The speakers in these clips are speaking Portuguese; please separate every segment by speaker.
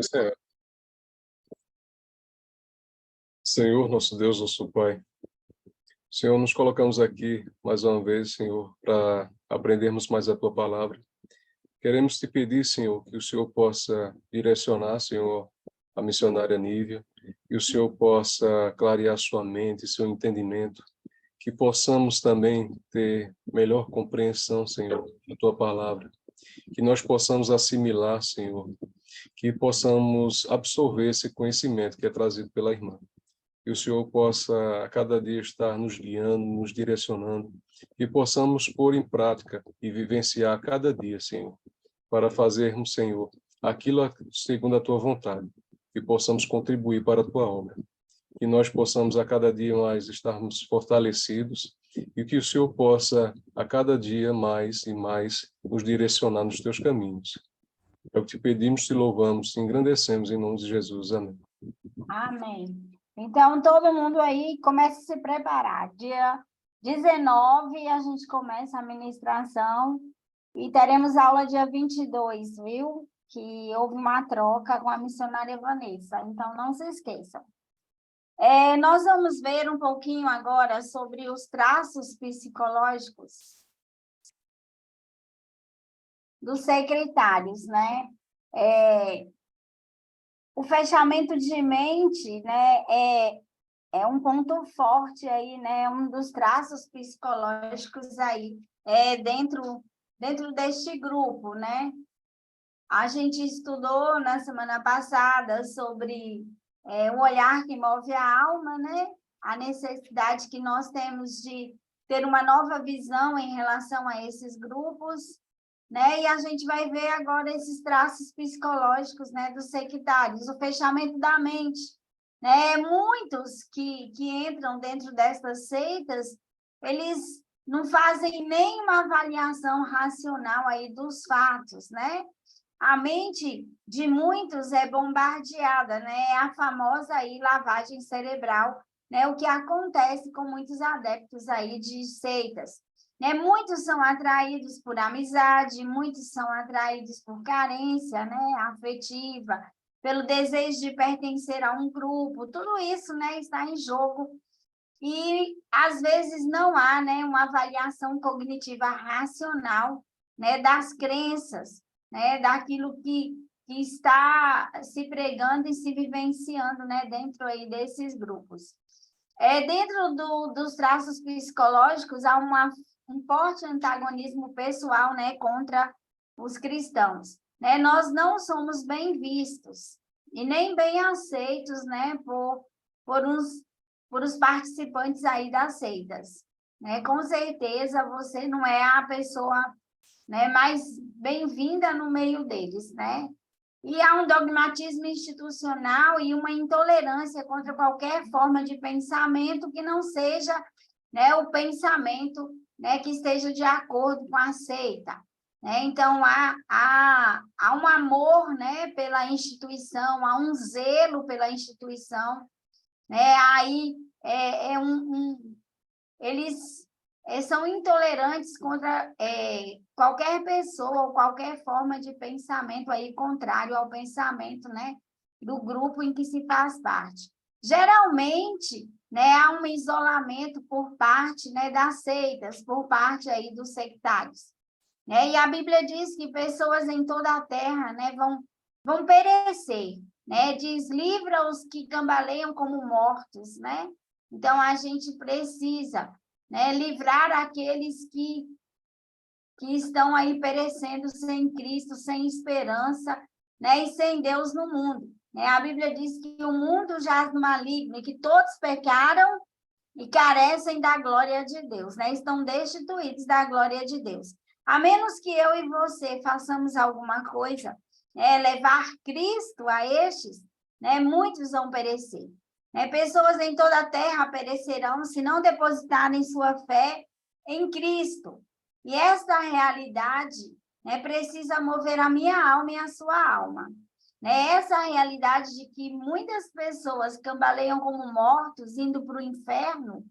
Speaker 1: Senhor. Senhor, nosso Deus, nosso Pai. Senhor, nos colocamos aqui mais uma vez, Senhor, para aprendermos mais a Tua palavra. Queremos te pedir, Senhor, que o Senhor possa direcionar, Senhor, a missionária Nívia, que o Senhor possa clarear sua mente, seu entendimento, que possamos também ter melhor compreensão, Senhor, da Tua palavra, que nós possamos assimilar, Senhor, que possamos absorver esse conhecimento que é trazido pela irmã. Que o Senhor possa a cada dia estar nos guiando, nos direcionando, e possamos pôr em prática e vivenciar a cada dia, Senhor, para fazermos, Senhor, aquilo segundo a Tua vontade, que possamos contribuir para a Tua obra, que nós possamos a cada dia mais estarmos fortalecidos e que o Senhor possa a cada dia mais e mais nos direcionar nos Teus caminhos. É o que te pedimos, te louvamos, te engrandecemos em nome de Jesus. Amém.
Speaker 2: Amém. Então, todo mundo aí começa a se preparar. Dia 19 a gente começa a ministração e teremos aula dia 22, viu? Que houve uma troca com a missionária Vanessa. Então, não se esqueçam. Nós vamos ver um pouquinho agora sobre os traços psicológicos dos secretários, né? O fechamento de mente, né, é um ponto forte aí, né, um dos traços psicológicos aí, dentro deste grupo, né? A gente estudou na semana passada sobre o olhar que move a alma, né? A necessidade que nós temos de ter uma nova visão em relação a esses grupos, né? E a gente vai ver agora esses traços psicológicos, né, dos sectários, o fechamento da mente, né? Muitos que entram dentro dessas seitas, eles não fazem nenhuma avaliação racional aí dos fatos, né? A mente de muitos é bombardeada, né? É a famosa aí lavagem cerebral, né? O que acontece com muitos adeptos aí de seitas. Né? Muitos são atraídos por amizade, muitos são atraídos por carência, né, afetiva, pelo desejo de pertencer a um grupo, tudo isso, né, está em jogo. E, às vezes, não há, né, uma avaliação cognitiva racional, né, das crenças, né, daquilo que está se pregando e se vivenciando, né, dentro aí desses grupos. Dentro dos traços psicológicos, há um forte antagonismo pessoal, né, contra os cristãos. Né? Nós não somos bem vistos e nem bem aceitos, né, por os participantes aí das seitas. Né? Com certeza, você não é a pessoa, né, mais bem-vinda no meio deles, né? E há um dogmatismo institucional e uma intolerância contra qualquer forma de pensamento que não seja, né, o pensamento, né, que esteja de acordo com a seita. Né? Então, há um amor, né, pela instituição, há um zelo pela instituição. Né? Aí, eles são intolerantes contra qualquer pessoa ou qualquer forma de pensamento aí contrário ao pensamento, né, do grupo em que se faz parte. Geralmente, né, há um isolamento por parte, né, das seitas, por parte aí dos sectários. Né? E a Bíblia diz que pessoas em toda a terra, né, vão perecer. Né? Diz, livra os que cambaleiam como mortos. Né? Então, a gente precisa, né, livrar aqueles que estão aí perecendo sem Cristo, sem esperança, né, e sem Deus no mundo. Né? A Bíblia diz que o mundo jaz no maligno e que todos pecaram e carecem da glória de Deus, né? Estão destituídos da glória de Deus. A menos que eu e você façamos alguma coisa, levar Cristo a estes, né, muitos vão perecer. Pessoas em toda a terra perecerão se não depositarem sua fé em Cristo. E esta realidade, né, precisa mover a minha alma e a sua alma. Essa realidade de que muitas pessoas cambaleiam como mortos, indo para o inferno,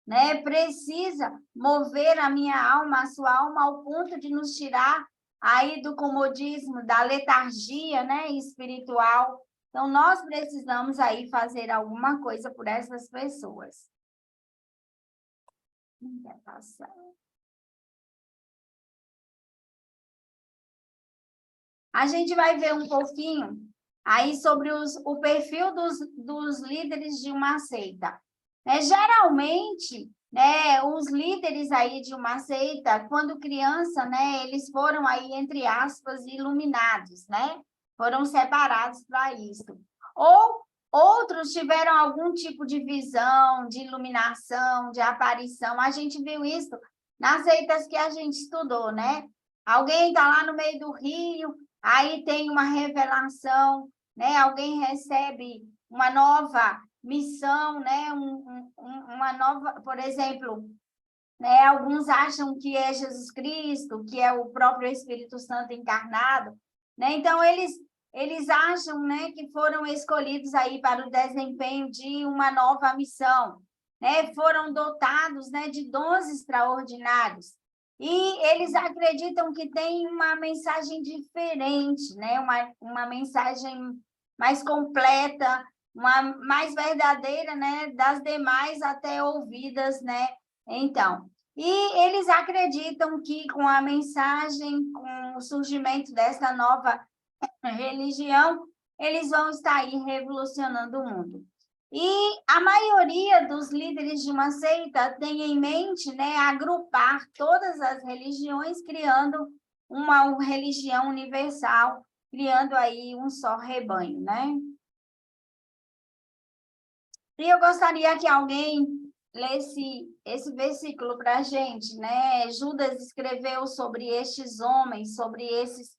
Speaker 2: né, precisa mover a minha alma, a sua alma, ao ponto de nos tirar aí do comodismo, da letargia, né, espiritual. Então, nós precisamos aí fazer alguma coisa por essas pessoas. Não quer passar. A gente vai ver um pouquinho aí sobre o perfil dos líderes de uma seita. Geralmente, né, os líderes aí de uma seita, quando criança, né, eles foram aí, entre aspas, iluminados, né? Foram separados para isso. Ou outros tiveram algum tipo de visão, de iluminação, de aparição. A gente viu isso nas seitas que a gente estudou, né? Alguém está lá no meio do rio, aí tem uma revelação, né? Alguém recebe uma nova missão, né? Uma nova, por exemplo, né? Alguns acham que é Jesus Cristo, que é o próprio Espírito Santo encarnado, né? Então eles acham, né, que foram escolhidos aí para o desempenho de uma nova missão, né? Foram dotados, né, de dons extraordinários. E eles acreditam que tem uma mensagem diferente, né? Uma mensagem mais completa, uma mais verdadeira, né, das demais até ouvidas, né? Então, e eles acreditam que com a mensagem, com o surgimento dessa nova religião, eles vão estar aí revolucionando o mundo. E a maioria dos líderes de uma seita tem em mente, né, agrupar todas as religiões, criando uma religião universal, criando aí um só rebanho, né? E eu gostaria que alguém lesse esse versículo para a gente, né? Judas escreveu sobre estes homens, sobre esses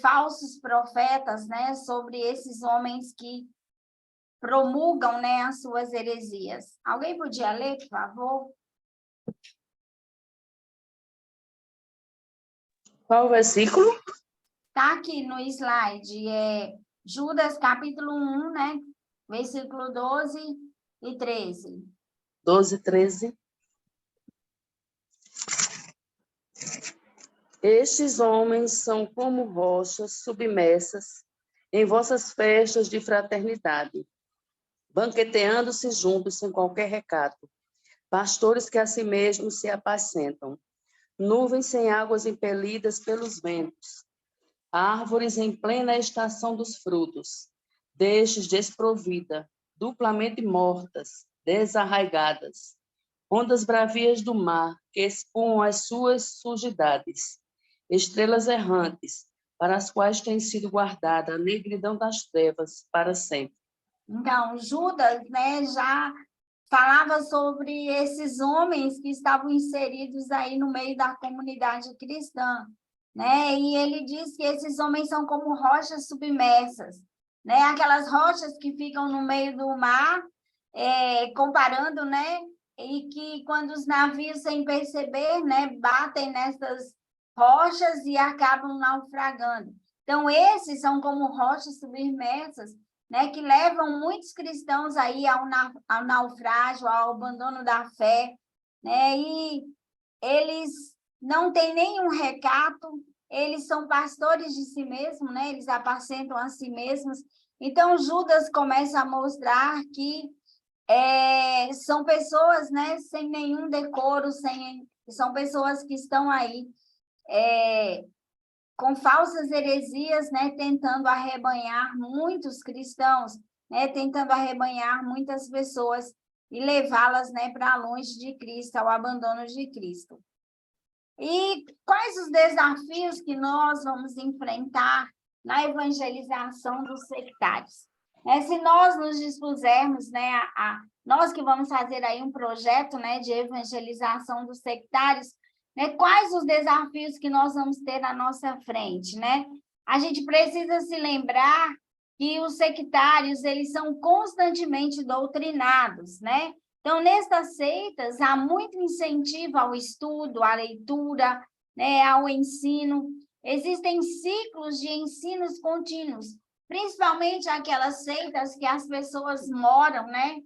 Speaker 2: falsos profetas, né? Sobre esses homens que promulgam, né, as suas heresias. Alguém podia ler, por favor?
Speaker 3: Qual o versículo?
Speaker 2: Está aqui no slide, Judas capítulo 1, né? Versículo 12 e 13.
Speaker 3: 12, 13. Estes homens são como rochas submersas em vossas festas de fraternidade, banqueteando-se juntos sem qualquer recato, pastores que a si mesmos se apacentam, nuvens sem águas impelidas pelos ventos, árvores em plena estação dos frutos, destes desprovida, duplamente mortas, desarraigadas, ondas bravias do mar que espuam as suas sujidades, estrelas errantes, para as quais tem sido guardada a negridão das trevas para sempre.
Speaker 2: Então, Judas, né, já falava sobre esses homens que estavam inseridos aí no meio da comunidade cristã, né? E ele diz que esses homens são como rochas submersas, né? Aquelas rochas que ficam no meio do mar, comparando, né? E que quando os navios, sem perceber, né, batem nessas rochas e acabam naufragando. Então, esses são como rochas submersas, né, que levam muitos cristãos aí ao naufrágio, ao abandono da fé, né? E eles não têm nenhum recato, eles são pastores de si mesmos, né? Eles apacentam a si mesmos. Então, Judas começa a mostrar que são pessoas, né, sem nenhum decoro, são pessoas que estão aí com falsas heresias, né, tentando arrebanhar muitos cristãos, né, tentando arrebanhar muitas pessoas e levá-las, né, para longe de Cristo, ao abandono de Cristo. E quais os desafios que nós vamos enfrentar na evangelização dos sectários? Se nós nos dispusermos, né, nós que vamos fazer aí um projeto, né, de evangelização dos sectários, né, quais os desafios que nós vamos ter na nossa frente, né? A gente precisa se lembrar que os sectários, eles são constantemente doutrinados, né? Então, nestas seitas, há muito incentivo ao estudo, à leitura, né, ao ensino. Existem ciclos de ensinos contínuos, principalmente aquelas seitas que as pessoas moram, né,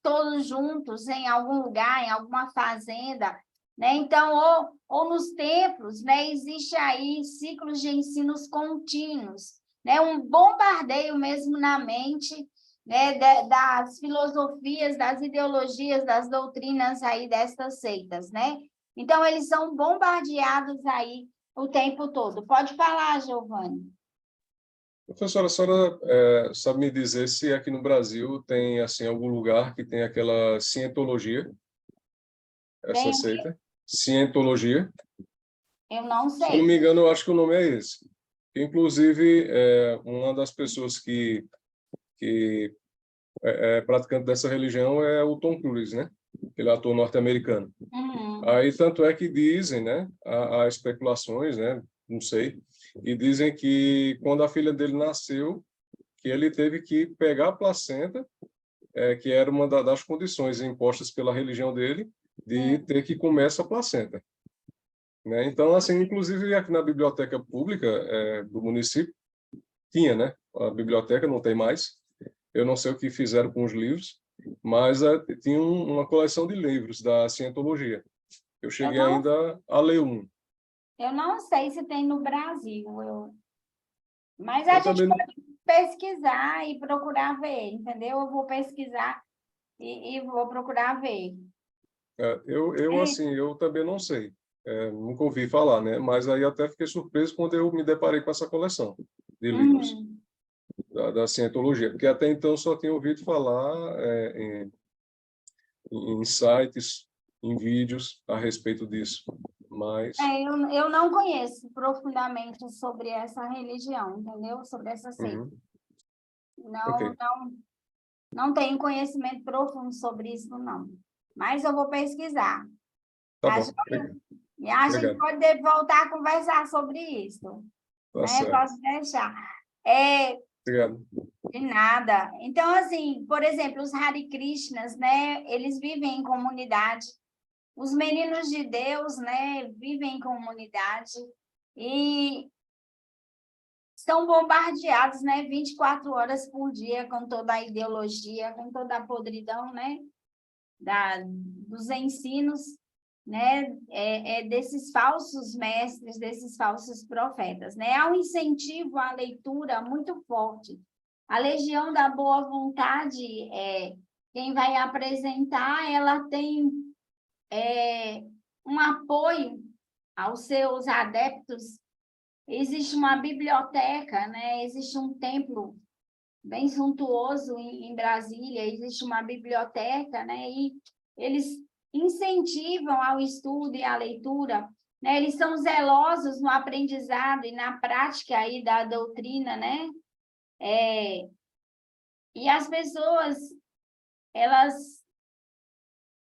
Speaker 2: todos juntos em algum lugar, em alguma fazenda, né? Então, ou nos templos, né, existe aí ciclos de ensinos contínuos, né? Um bombardeio mesmo na mente, né, das filosofias, das ideologias, das doutrinas aí destas seitas, né? Então, eles são bombardeados aí o tempo todo. Pode falar, Giovanni.
Speaker 1: Professora, a senhora sabe me dizer se aqui no Brasil tem assim algum lugar que tem aquela cientologia, essa
Speaker 2: Tem o quê?
Speaker 1: seita? Cientologia.
Speaker 2: Eu não
Speaker 1: Se eu não
Speaker 2: sei.
Speaker 1: me engano, eu acho que o nome é esse. Inclusive, uma das pessoas que é praticante dessa religião é o Tom Cruise, né? Ele é ator norte-americano.
Speaker 2: Uhum.
Speaker 1: Aí, tanto é que dizem, né? Há especulações, né? Não sei. E dizem que quando a filha dele nasceu, que ele teve que pegar a placenta, que era uma das condições impostas pela religião dele, de ter que comer essa placenta. Né? Então, assim, inclusive aqui na biblioteca pública do município, tinha, né? A biblioteca não tem mais. Eu não sei o que fizeram com os livros, mas tinha uma coleção de livros da cientologia. Eu cheguei ainda a ler um.
Speaker 2: Eu não sei se tem no Brasil, mas a
Speaker 1: Eu
Speaker 2: gente
Speaker 1: também,
Speaker 2: pode pesquisar e procurar ver, entendeu? Eu vou pesquisar e vou procurar ver.
Speaker 1: assim, eu também não sei. Nunca ouvi falar, né? Mas aí até fiquei surpreso quando eu me deparei com essa coleção de livros
Speaker 2: Uhum.
Speaker 1: da cientologia, porque até então eu só tinha ouvido falar em sites, em vídeos a respeito disso. Mas,
Speaker 2: Eu não conheço profundamente sobre essa religião, entendeu? Sobre essa seita.
Speaker 1: uhum,
Speaker 2: Não,
Speaker 1: ok,
Speaker 2: não tenho conhecimento profundo sobre isso, não. Mas eu vou pesquisar.
Speaker 1: tá
Speaker 2: Tá,
Speaker 1: bom,
Speaker 2: joia? E a gente
Speaker 1: obrigado,
Speaker 2: pode voltar a conversar sobre isso,
Speaker 1: tá
Speaker 2: né?
Speaker 1: certo,
Speaker 2: Posso deixar. É,
Speaker 1: obrigado.
Speaker 2: de nada. Então, assim, por exemplo, os Hare Krishnas, né? Eles vivem em comunidade. Os meninos de Deus, né? Vivem em comunidade. E estão bombardeados, né? 24 horas por dia com toda a ideologia, com toda a podridão, né? Dos ensinos, né? Desses falsos mestres, desses falsos profetas, né? Há um incentivo à leitura muito forte. A Legião da Boa Vontade, quem vai apresentar, ela tem um apoio aos seus adeptos. Existe uma biblioteca, né? Existe um templo bem suntuoso em Brasília, existe uma biblioteca, né? E eles incentivam ao estudo e à leitura, né? Eles são zelosos no aprendizado e na prática aí da doutrina, né? E as pessoas, elas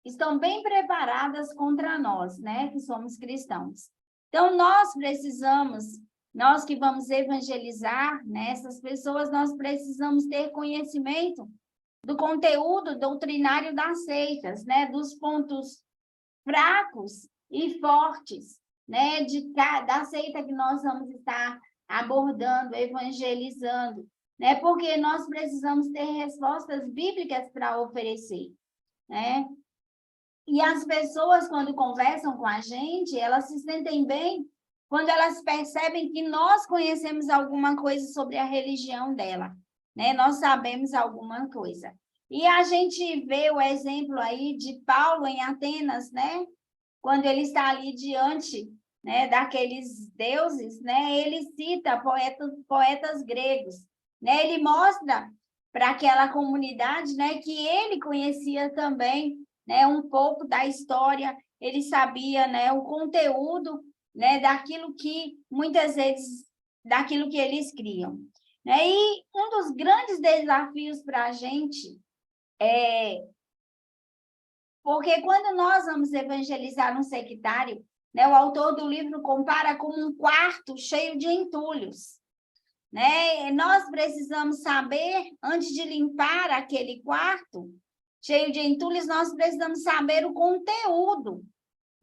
Speaker 2: estão bem preparadas contra nós, né? Que somos cristãos. Então, nós que vamos evangelizar, né, essas pessoas, nós precisamos ter conhecimento do conteúdo doutrinário das seitas, né, dos pontos fracos e fortes, né, da seita que nós vamos estar abordando, evangelizando, né, porque nós precisamos ter respostas bíblicas para oferecer, né? E as pessoas, quando conversam com a gente, elas se sentem bem quando elas percebem que nós conhecemos alguma coisa sobre a religião dela, né? Nós sabemos alguma coisa. E a gente vê o exemplo aí de Paulo em Atenas, né? Quando ele está ali diante, né, daqueles deuses, né? Ele cita poetas gregos, né? Ele mostra para aquela comunidade, né, que ele conhecia também, né, um pouco da história, ele sabia, né, o conteúdo, né, daquilo que muitas vezes daquilo que eles criam, né? E um dos grandes desafios para a gente porque quando nós vamos evangelizar um sectário, né, o autor do livro compara com um quarto cheio de entulhos, né? Nós precisamos saber, antes de limpar aquele quarto cheio de entulhos, nós precisamos saber o conteúdo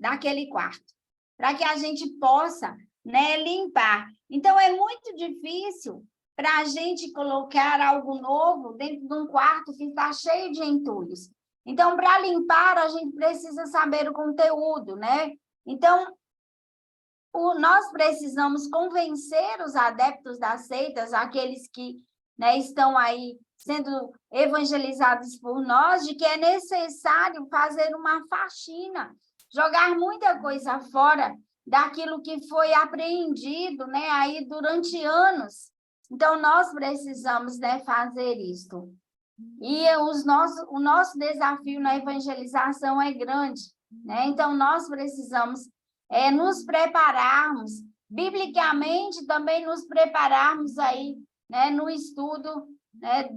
Speaker 2: daquele quarto, para que a gente possa, né, limpar. Então, é muito difícil para a gente colocar algo novo dentro de um quarto que está cheio de entulhos. Então, para limpar, a gente precisa saber o conteúdo, né? Então, nós precisamos convencer os adeptos das seitas, aqueles que, né, estão aí sendo evangelizados por nós, de que é necessário fazer uma faxina, jogar muita coisa fora daquilo que foi apreendido, né, aí durante anos. Então, nós precisamos, né, fazer isto. E o nosso desafio na evangelização é grande, né? Então, nós precisamos nos prepararmos, biblicamente também nos prepararmos aí, né, no estudo, né,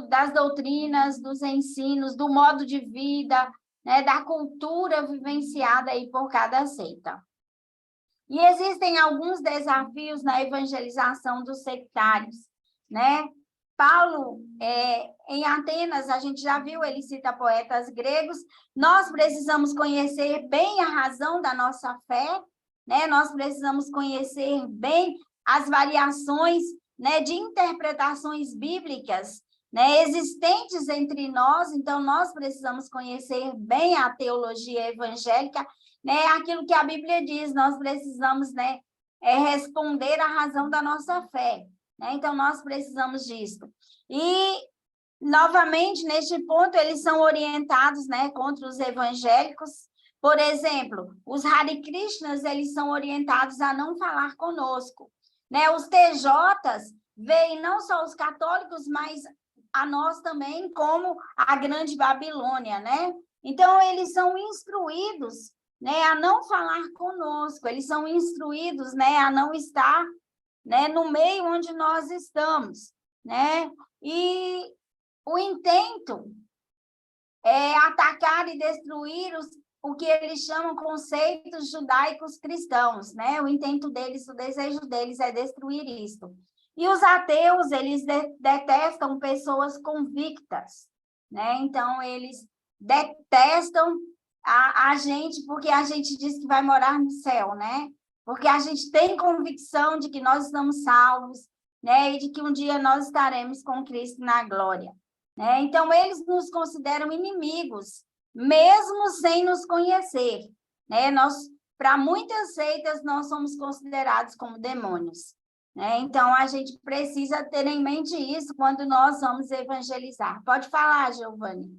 Speaker 2: das doutrinas, dos ensinos, do modo de vida, né, da cultura vivenciada aí por cada seita. E existem alguns desafios na evangelização dos sectários, né? Paulo, em Atenas, a gente já viu, ele cita poetas gregos, nós precisamos conhecer bem a razão da nossa fé, né? Nós precisamos conhecer bem as variações, né, de interpretações bíblicas, né, existentes entre nós, então nós precisamos conhecer bem a teologia evangélica, né, aquilo que a Bíblia diz, nós precisamos, né, responder à razão da nossa fé. Né? Então, nós precisamos disso. E, novamente, neste ponto, eles são orientados, né, contra os evangélicos. Por exemplo, os Hare Krishnas, eles são orientados a não falar conosco. Né? Os TJs veem não só os católicos, mas a nós também como a Grande Babilônia. Né? Então, eles são instruídos, né, a não falar conosco, eles são instruídos, né, a não estar, né, no meio onde nós estamos, né? E o intento é atacar e destruir o que eles chamam conceitos judaicos cristãos, né? O intento deles, o desejo deles é destruir isto. E os ateus, eles detestam pessoas convictas, né? Então, eles detestam a gente porque a gente diz que vai morar no céu, né? Porque a gente tem convicção de que nós estamos salvos, né? E de que um dia nós estaremos com Cristo na glória, né? Então, eles nos consideram inimigos, mesmo sem nos conhecer, né? Para muitas seitas, nós somos considerados como demônios, né? Então, a gente precisa ter em mente isso quando nós vamos evangelizar. Pode falar, Giovanni.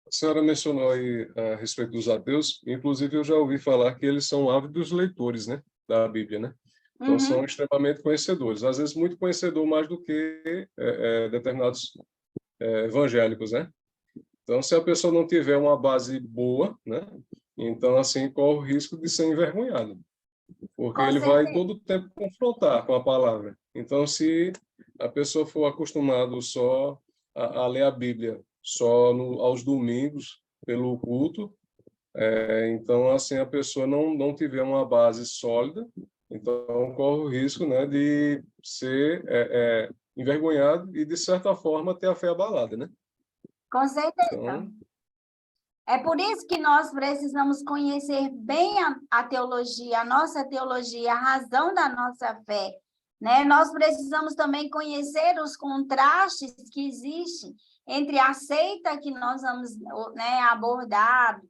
Speaker 1: A senhora mencionou aí a respeito dos ateus, inclusive eu já ouvi falar que eles são ávidos leitores, né, da Bíblia, né? Então, são extremamente conhecedores, às vezes muito conhecedor mais do que determinados evangélicos, né? Então, se a pessoa não tiver uma base boa, né, então, assim, corre o risco de ser envergonhado, porque ele vai todo o tempo confrontar com a palavra. Então, se a pessoa for acostumada só a ler a Bíblia só aos domingos, pelo culto, então, assim, a pessoa não tiver uma base sólida, então corre o risco, né, de ser envergonhado e, de certa forma, ter a fé abalada, né?
Speaker 2: Com certeza.
Speaker 1: Então,
Speaker 2: é por isso que nós precisamos conhecer bem a teologia, a nossa teologia, a razão da nossa fé, né? Nós precisamos também conhecer os contrastes que existem entre a seita que nós vamos, né, abordar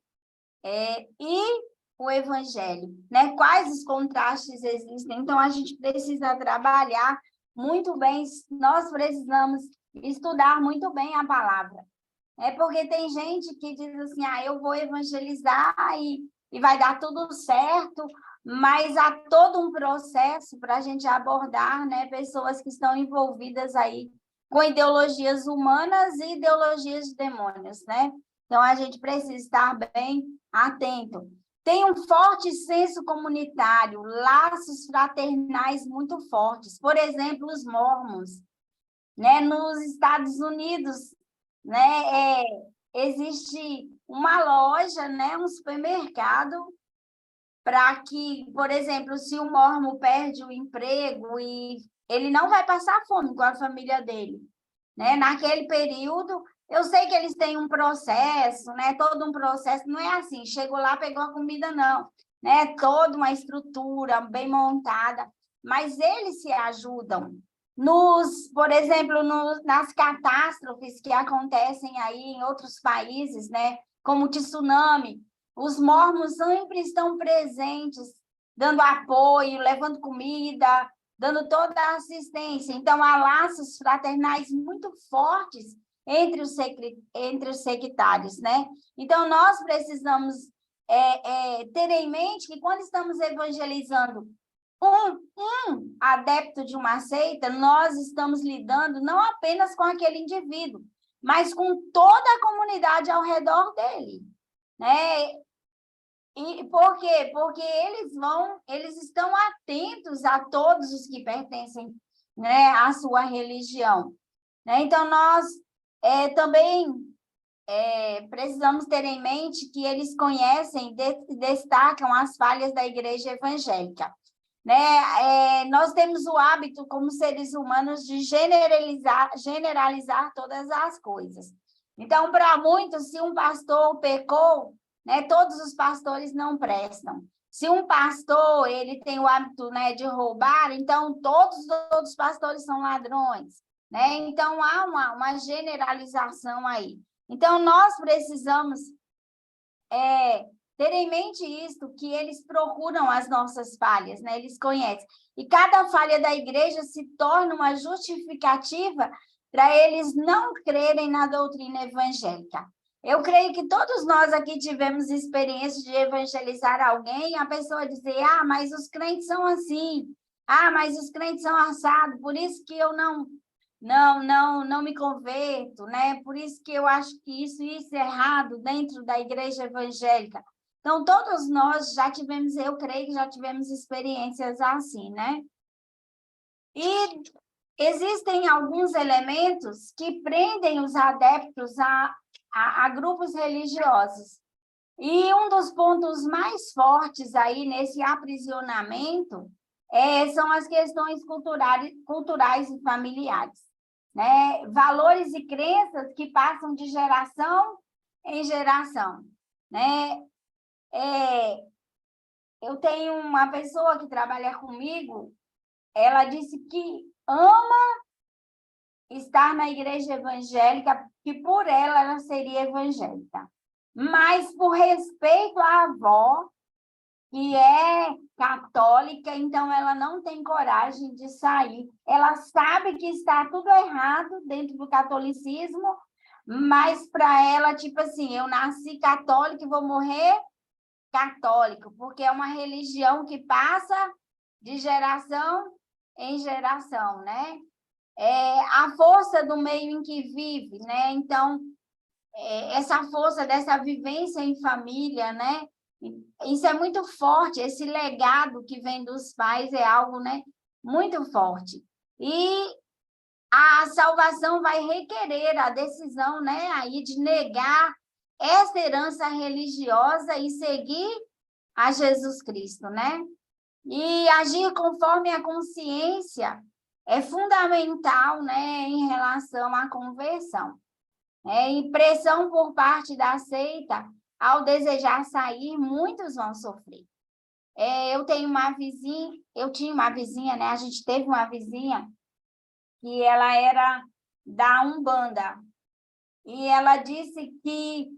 Speaker 2: e o evangelho, né? Quais os contrastes existem? Então, a gente precisa trabalhar muito bem, nós precisamos estudar muito bem a palavra. Porque tem gente que diz assim, eu vou evangelizar e vai dar tudo certo, mas há todo um processo para a gente abordar, né, pessoas que estão envolvidas aí com ideologias humanas e ideologias de demônios, né? Então, a gente precisa estar bem atento. Tem um forte senso comunitário, laços fraternais muito fortes. Por exemplo, os mormons, né? Nos Estados Unidos, né, existe uma loja, né, um supermercado, para que, por exemplo, se o mormon perde o emprego e ele não vai passar fome com a família dele, né? Naquele período, eu sei que eles têm um processo, né? Todo um processo, não é assim, chegou lá, pegou a comida, não, né? Toda uma estrutura bem montada, mas eles se ajudam, por exemplo, nas catástrofes que acontecem aí em outros países, né, como o tsunami, os mormons sempre estão presentes, dando apoio, levando comida, dando toda a assistência. Então, há laços fraternais muito fortes entre os sectários, né? Então, nós precisamos ter em mente que quando estamos evangelizando um adepto de uma seita, nós estamos lidando não apenas com aquele indivíduo, mas com toda a comunidade ao redor dele, né? E por quê? Porque eles estão atentos a todos os que pertencem, né, à sua religião, né? Então, nós também precisamos ter em mente que eles conhecem e destacam as falhas da igreja evangélica, né? Nós temos o hábito, como seres humanos, de generalizar todas as coisas. Então, para muitos, se um pastor pecou, né, todos os pastores não prestam. Se um pastor ele tem o hábito, né, de roubar, então todos os outros pastores são ladrões, né? Então, há uma generalização aí. Então, nós precisamos ter em mente isto, que eles procuram as nossas falhas, né? Eles conhecem. E cada falha da igreja se torna uma justificativa para eles não crerem na doutrina evangélica. Eu creio que todos nós aqui tivemos experiência de evangelizar alguém, a pessoa dizer, mas os crentes são assim, mas os crentes são assados, por isso que eu não me converto, né? Por isso que eu acho que isso é errado dentro da igreja evangélica. Então, todos nós já tivemos, eu creio que já tivemos experiências assim, né? E existem alguns elementos que prendem os adeptos a grupos religiosos. E um dos pontos mais fortes aí nesse aprisionamento são as questões culturais e familiares, né? Valores e crenças que passam de geração em geração, né? Eu tenho uma pessoa que trabalha comigo, ela disse que ama estar na igreja evangélica, que por ela seria evangélica. Mas por respeito à avó, que é católica, então ela não tem coragem de sair. Ela sabe que está tudo errado dentro do catolicismo, mas para ela, tipo assim, eu nasci católica e vou morrer católico, porque é uma religião que passa de geração em geração, né? A força do meio em que vive, né? Então, essa força dessa vivência em família, né? Isso é muito forte, esse legado que vem dos pais é algo, né, muito forte. E a salvação vai requerer a decisão, né, aí de negar essa herança religiosa e seguir a Jesus Cristo, né? E agir conforme a consciência é fundamental, né, em relação à conversão. E pressão por parte da seita, ao desejar sair, muitos vão sofrer. Eu tinha uma vizinha, né? A gente teve uma vizinha que ela era da Umbanda. E ela disse que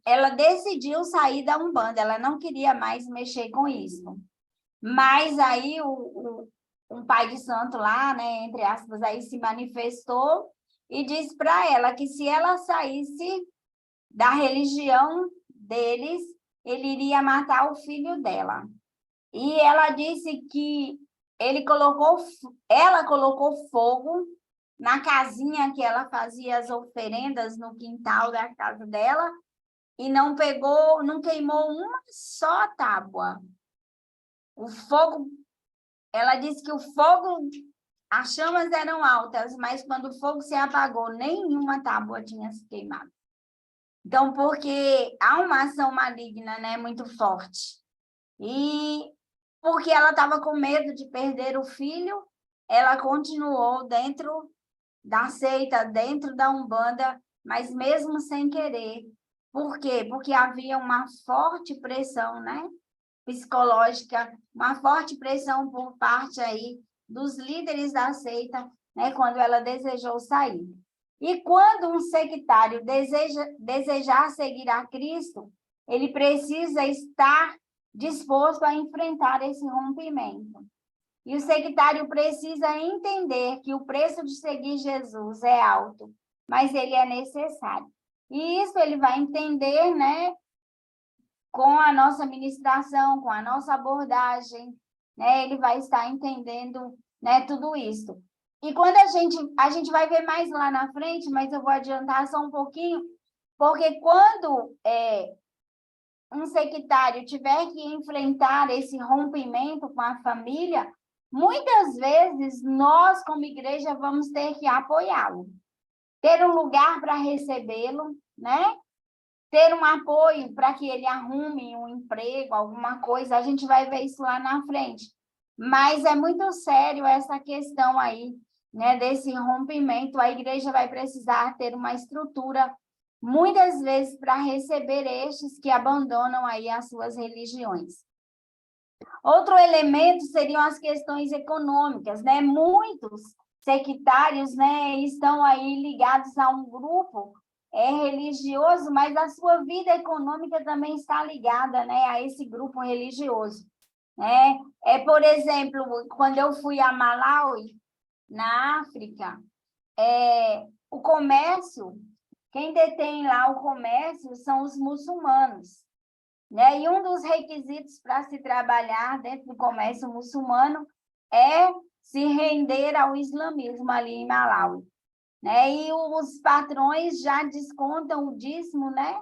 Speaker 2: ela decidiu sair da Umbanda, ela não queria mais mexer com isso. Mas aí um pai de santo lá, né, entre aspas, aí se manifestou e disse para ela que se ela saísse da religião deles, ele iria matar o filho dela. E ela disse que ela colocou fogo na casinha que ela fazia as oferendas no quintal da casa dela e não queimou uma só tábua. O fogo, ela disse que o fogo, as chamas eram altas, mas quando o fogo se apagou, nenhuma tábua tinha se queimado. Então, porque há uma ação maligna, né, muito forte. E porque ela estava com medo de perder o filho, ela continuou dentro da seita, dentro da Umbanda, mas mesmo sem querer. Por quê? Porque havia uma forte pressão, né, psicológica, uma forte pressão por parte aí dos líderes da seita, né, quando ela desejou sair. E quando um sectário desejar seguir a Cristo, ele precisa estar disposto a enfrentar esse rompimento. E o sectário precisa entender que o preço de seguir Jesus é alto, mas ele é necessário. E isso ele vai entender, né, com a nossa ministração, com a nossa abordagem, né, ele vai estar entendendo, né, tudo isso. E quando a gente vai ver mais lá na frente, mas eu vou adiantar só um pouquinho, porque quando um sectário tiver que enfrentar esse rompimento com a família, muitas vezes nós, como igreja, vamos ter que apoiá-lo, ter um lugar para recebê-lo, né? Ter um apoio para que ele arrume um emprego, alguma coisa, a gente vai ver isso lá na frente. Mas é muito sério essa questão aí, né, desse rompimento. A igreja vai precisar ter uma estrutura, muitas vezes, para receber estes que abandonam aí as suas religiões. Outro elemento seriam as questões econômicas, né? Muitos sectários, né, estão aí ligados a um grupo religioso, mas a sua vida econômica também está ligada, né, a esse grupo religioso, né? Por exemplo, quando eu fui a Malawi, na África, o comércio, quem detém lá o comércio são os muçulmanos, né? E um dos requisitos para se trabalhar dentro do comércio muçulmano é se render ao islamismo ali em Malawi, né? E os patrões já descontam o dízimo, né,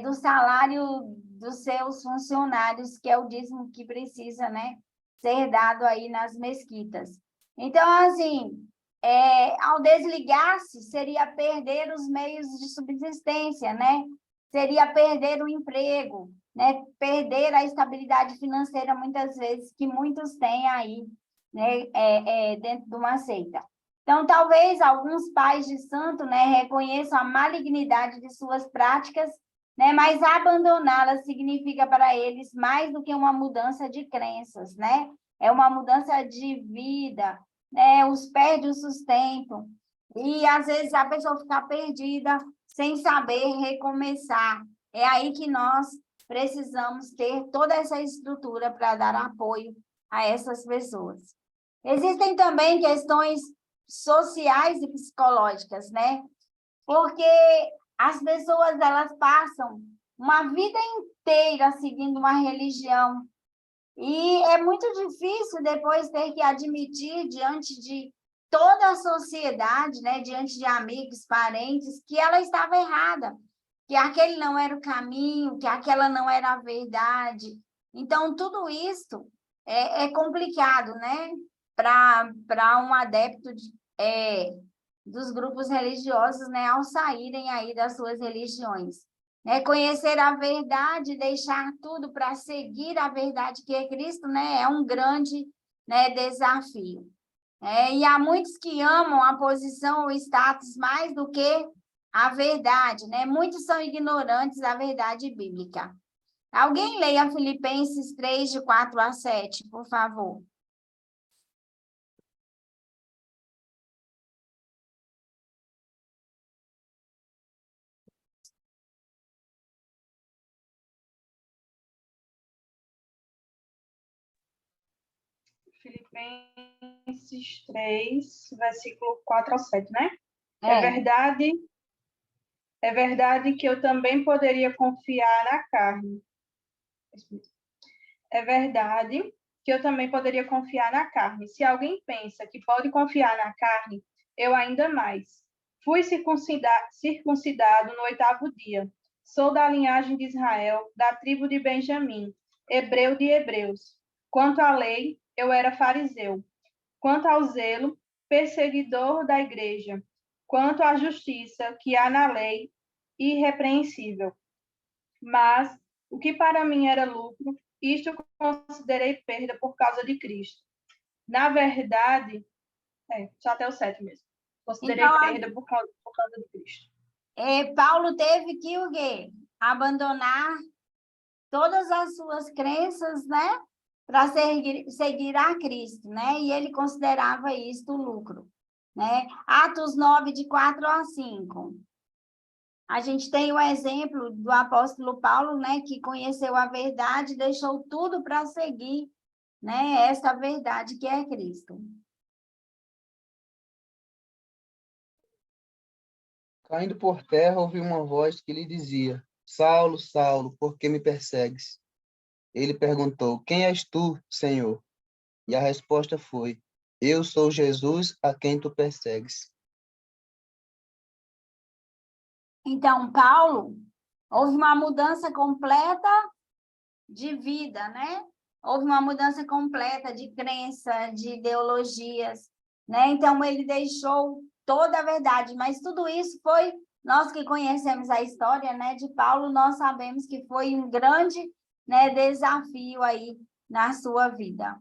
Speaker 2: do salário dos seus funcionários, que é o dízimo que precisa, né, ser dado aí nas mesquitas. Então, assim, ao desligar-se, seria perder os meios de subsistência, né? Seria perder o emprego, né? Perder a estabilidade financeira, muitas vezes, que muitos têm aí, né, dentro de uma seita. Então, talvez alguns pais de santo, né, reconheçam a malignidade de suas práticas, né, mas abandoná-las significa para eles mais do que uma mudança de crenças, né? É uma mudança de vida, né? Os perde o sustento. E, às vezes, a pessoa fica perdida, sem saber recomeçar. É aí que nós precisamos ter toda essa estrutura para dar apoio a essas pessoas. Existem também questões sociais e psicológicas, né? Porque as pessoas, elas passam uma vida inteira seguindo uma religião, e é muito difícil depois ter que admitir diante de toda a sociedade, né, diante de amigos, parentes, que ela estava errada, que aquele não era o caminho, que aquela não era a verdade. Então, tudo isso é complicado, né, para um adepto dos grupos religiosos, né, ao saírem aí das suas religiões. Né, conhecer a verdade, deixar tudo para seguir a verdade que é Cristo, né, é um grande, né, desafio. E há muitos que amam a posição, o status mais do que a verdade, né? Muitos são ignorantes da verdade bíblica. Alguém leia Filipenses 3, de 4 a 7, por favor.
Speaker 4: Filipenses 3, versículo 4 ao 7, né? É verdade que eu também poderia confiar na carne. É verdade que eu também poderia confiar na carne. Se alguém pensa que pode confiar na carne, eu ainda mais. Fui circuncidado no 8º dia. Sou da linhagem de Israel, da tribo de Benjamim, hebreu de hebreus. Quanto à lei, eu era fariseu. Quanto ao zelo, perseguidor da igreja. Quanto à justiça que há na lei, irrepreensível. Mas o que para mim era lucro, isto considerei perda por causa de Cristo. Na verdade, só até o 7 mesmo. Considerei
Speaker 2: então,
Speaker 4: perda por causa de Cristo.
Speaker 2: Paulo teve que o quê? Abandonar todas as suas crenças, né? para seguir a Cristo, né? E ele considerava isto lucro, né? Atos 9, de 4 a 5. A gente tem o exemplo do apóstolo Paulo, né? Que conheceu a verdade, deixou tudo para seguir, né? Essa verdade que é Cristo.
Speaker 5: Caindo por terra, ouvi uma voz que lhe dizia: Saulo, Saulo, por que me persegues? Ele perguntou: Quem és tu, Senhor? E a resposta foi: Eu sou Jesus a quem tu persegues.
Speaker 2: Então, Paulo, houve uma mudança completa de vida, né? Houve uma mudança completa de crença, de ideologias, né? Então, ele deixou toda a verdade, mas tudo isso foi, nós que conhecemos a história, né, de Paulo, nós sabemos que foi um grande, né, desafio aí na sua vida.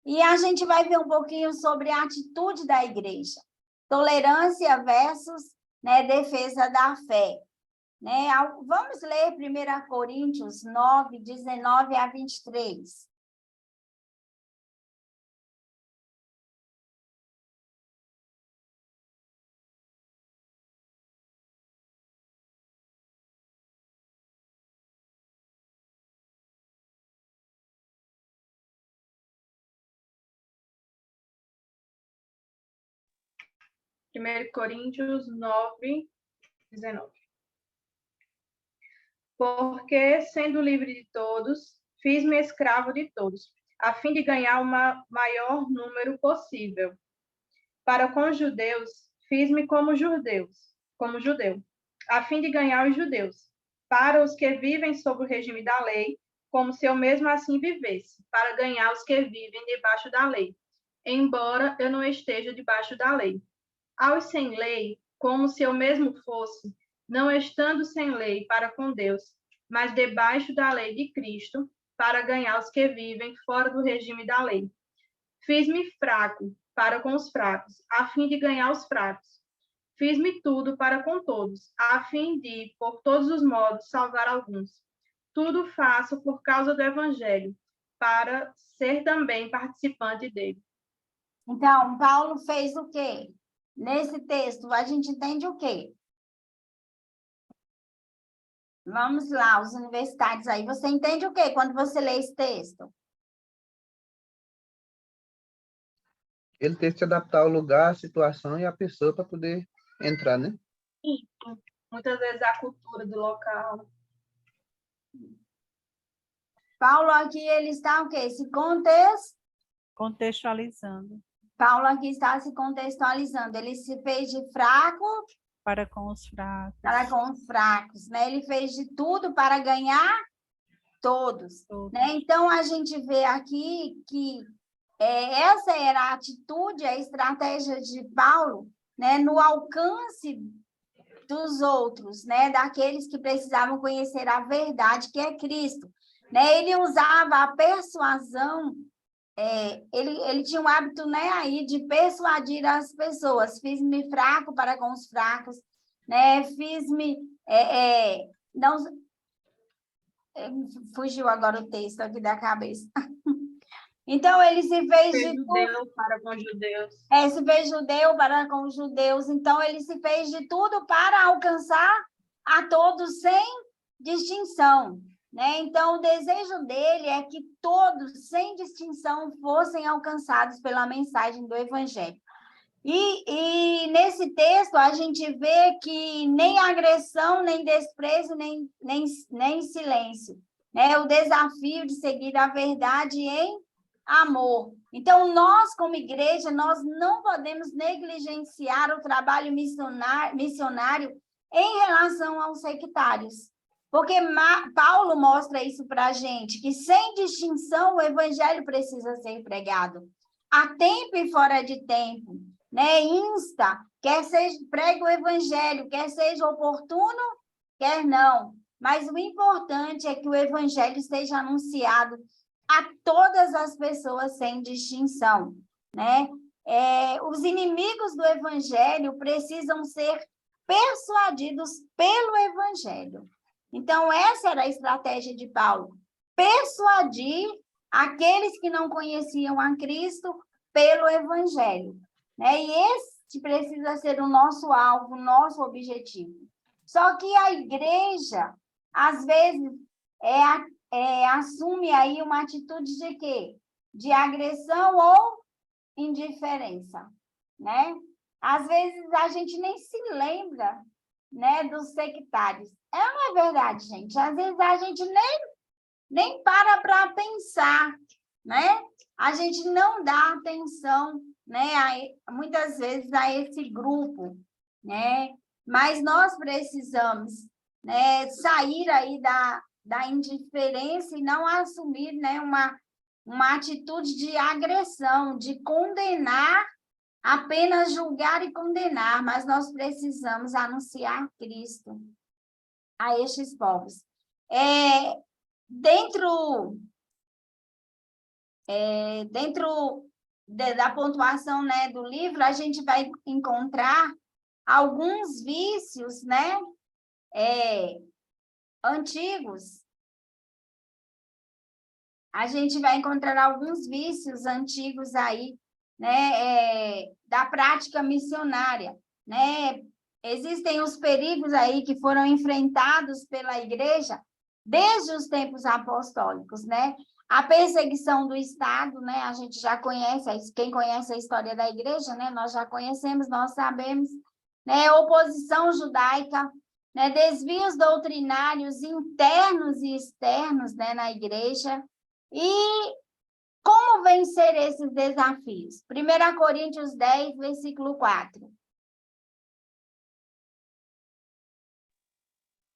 Speaker 2: E a gente vai ver um pouquinho sobre a atitude da igreja. Tolerância versus, né, defesa da fé. Né? Vamos ler 1 Coríntios 9, 19 a 23.
Speaker 4: Primeiro Coríntios 9, 19. Porque, sendo livre de todos, fiz-me escravo de todos, a fim de ganhar o maior número possível. Para com os judeus, fiz-me como judeu, a fim de ganhar os judeus. Para os que vivem sob o regime da lei, como se eu mesmo assim vivesse, para ganhar os que vivem debaixo da lei, embora eu não esteja debaixo da lei. Aos sem lei, como se eu mesmo fosse, não estando sem lei para com Deus, mas debaixo da lei de Cristo, para ganhar os que vivem fora do regime da lei. Fiz-me fraco para com os fracos, a fim de ganhar os fracos. Fiz-me tudo para com todos, a fim de, por todos os modos, salvar alguns. Tudo faço por causa do Evangelho, para ser também participante dele.
Speaker 2: Então, Paulo fez o quê? Nesse texto, a gente entende o quê? Vamos lá, os universitários aí. Você entende o quê quando você lê esse texto?
Speaker 5: Ele teve que se adaptar ao lugar, à situação e à pessoa para poder entrar, né?
Speaker 4: Muitas vezes a cultura do local.
Speaker 2: Paulo aqui, ele está o quê?
Speaker 6: Contextualizando.
Speaker 2: Paulo aqui está se contextualizando. Ele se fez de fraco
Speaker 6: para com os fracos.
Speaker 2: Para com os fracos, né? Ele fez de tudo para ganhar todos. Né? Então, a gente vê aqui que essa era a atitude, a estratégia de Paulo, né? No alcance dos outros, né? Daqueles que precisavam conhecer a verdade, que é Cristo. Né? Ele usava a persuasão, ele tinha um hábito, né, aí de persuadir as pessoas. Fiz-me fraco para com os fracos, né? Fiz-me... não, fugiu agora o texto aqui da cabeça. Então, ele se fez de
Speaker 4: judeu para com os judeus.
Speaker 2: Se fez judeu para com os judeus. Então, ele se fez de tudo para alcançar a todos sem distinção. Né? Então, o desejo dele é que todos, sem distinção, fossem alcançados pela mensagem do Evangelho. E nesse texto, a gente vê que nem agressão, nem desprezo, nem silêncio. Né? O desafio de seguir a verdade em amor. Então, nós, como igreja, nós não podemos negligenciar o trabalho missionário em relação aos sectários. Porque Paulo mostra isso para a gente, que sem distinção o evangelho precisa ser pregado. A tempo e fora de tempo. Né? Insta, quer seja, pregue o evangelho, quer seja oportuno, quer não. Mas o importante é que o evangelho esteja anunciado a todas as pessoas sem distinção. Né? Os inimigos do evangelho precisam ser persuadidos pelo evangelho. Então, essa era a estratégia de Paulo, persuadir aqueles que não conheciam a Cristo pelo Evangelho, né? E esse precisa ser o nosso alvo, o nosso objetivo. Só que a igreja, às vezes, assume aí uma atitude de quê? De agressão ou indiferença, né? Às vezes a gente nem se lembra, né, dos sectários. Não é verdade, gente. Às vezes a gente nem para pensar, né? A gente não dá atenção, né, muitas vezes a esse grupo, né? Mas nós precisamos, né, sair aí da indiferença e não assumir, né, uma atitude de agressão, de condenar, apenas julgar e condenar, mas nós precisamos anunciar Cristo a estes povos. Dentro da pontuação, né, do livro, a gente vai encontrar alguns vícios, né, antigos. A gente vai encontrar alguns vícios antigos aí, né, da prática missionária, né? Existem os perigos aí que foram enfrentados pela igreja desde os tempos apostólicos, né? A perseguição do Estado, né? A gente já conhece, quem conhece a história da igreja, né? Nós já conhecemos, nós sabemos, né? Oposição judaica, né? Desvios doutrinários internos e externos, né? Na igreja. E como vencer esses desafios? 1 Coríntios 10, versículo 4.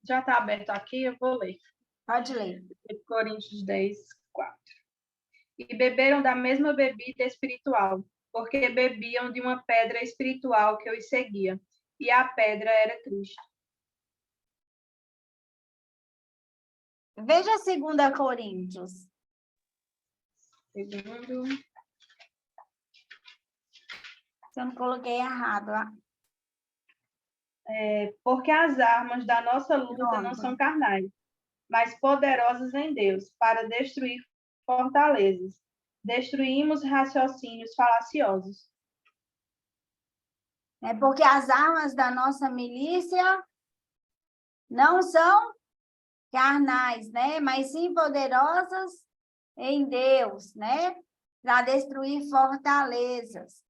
Speaker 4: Já está aberto aqui, eu vou ler.
Speaker 2: Pode ler.
Speaker 4: 1 Coríntios 10, 4. E beberam da mesma bebida espiritual, porque bebiam de uma pedra espiritual que os seguia, e a pedra era Cristo.
Speaker 2: Veja 2 Coríntios.
Speaker 4: Segundo.
Speaker 2: Se eu não coloquei errado.
Speaker 4: Porque as armas da nossa luta não são carnais, mas poderosas em Deus, para destruir fortalezas. Destruímos raciocínios falaciosos.
Speaker 2: Porque as armas da nossa milícia não são carnais, né? Mas sim poderosas em Deus, né? Para destruir fortalezas.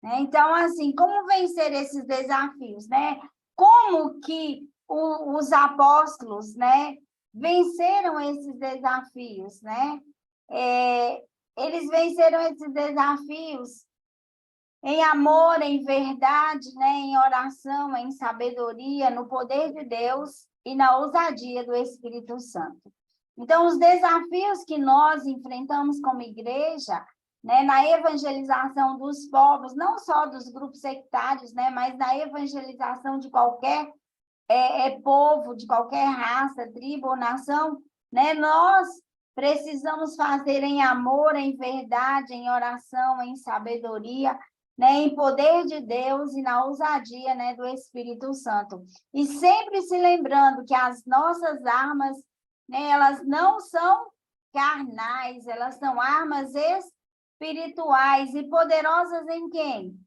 Speaker 2: Então, assim, como vencer esses desafios, né? Como que os apóstolos, né, venceram esses desafios, né? Eles venceram esses desafios em amor, em verdade, né, em oração, em sabedoria, no poder de Deus e na ousadia do Espírito Santo. Então, os desafios que nós enfrentamos como igreja, né, na evangelização dos povos, não só dos grupos sectários, né, mas na evangelização de qualquer povo, de qualquer raça, tribo ou nação, né, nós precisamos fazer em amor, em verdade, em oração, em sabedoria, né, em poder de Deus e na ousadia, né, do Espírito Santo. E sempre se lembrando que as nossas armas, né, elas não são carnais, elas são armas espirituais e poderosas em quem?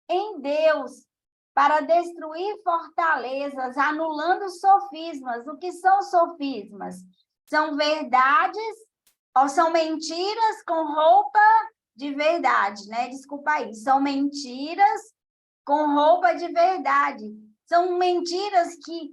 Speaker 2: Em Deus, para destruir fortalezas, anulando sofismas. O que são sofismas? São verdades ou são mentiras com roupa de verdade, né? Desculpa aí. São mentiras com roupa de verdade. São mentiras que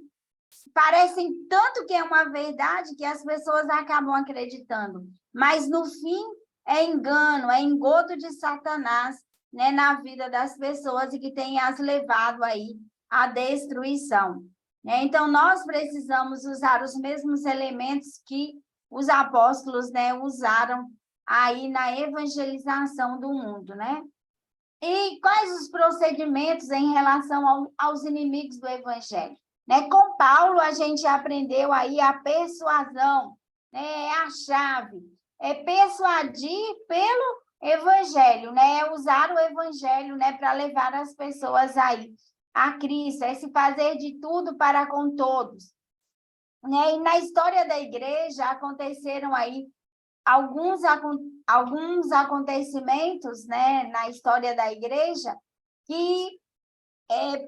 Speaker 2: parecem tanto que é uma verdade que as pessoas acabam acreditando. Mas, no fim, é engano, é engodo de Satanás, né, na vida das pessoas e que tem as levado aí à destruição. Né? Então, nós precisamos usar os mesmos elementos que os apóstolos, né, usaram aí na evangelização do mundo, né? E quais os procedimentos em relação aos inimigos do evangelho? Né? Com Paulo, a gente aprendeu aí a persuasão, né? É a chave, é persuadir pelo evangelho, né? É usar o evangelho, né, para levar as pessoas aí a Cristo, é se fazer de tudo para com todos. Né? E na história da igreja aconteceram aí alguns acontecimentos, né, na história da igreja que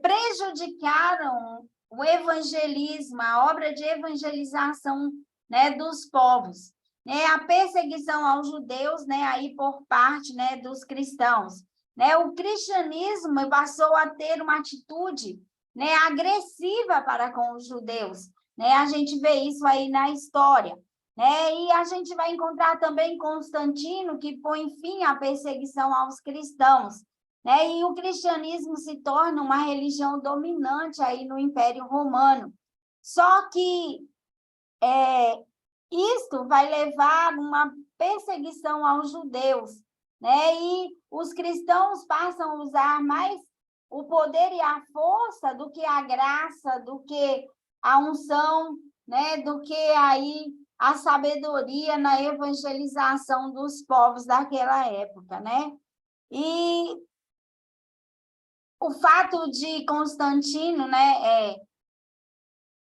Speaker 2: prejudicaram o evangelismo, a obra de evangelização, né, dos povos, né, a perseguição aos judeus, né, aí por parte, né, dos cristãos, né, o cristianismo passou a ter uma atitude, né, agressiva para com os judeus, né, a gente vê isso aí na história, né, e a gente vai encontrar também Constantino, que põe fim à perseguição aos cristãos, né? E o cristianismo se torna uma religião dominante aí no Império Romano. Só que isto vai levar uma perseguição aos judeus, né? E os cristãos passam a usar mais o poder e a força do que a graça, do que a unção, né? Do que aí a sabedoria na evangelização dos povos daquela época, né? E o fato de Constantino, né,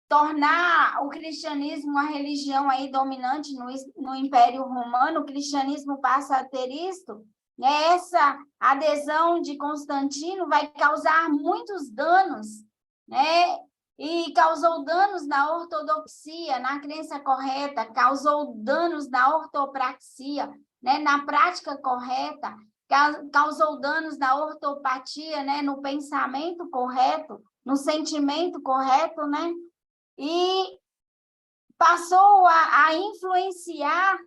Speaker 2: tornar o cristianismo uma religião aí dominante no Império Romano, o cristianismo passa a ter isto, né, essa adesão de Constantino vai causar muitos danos, né, e causou danos na ortodoxia, na crença correta, causou danos na ortopraxia, né, na prática correta, causou danos na ortopatia, né, no pensamento correto, no sentimento correto, né, e passou a influenciar,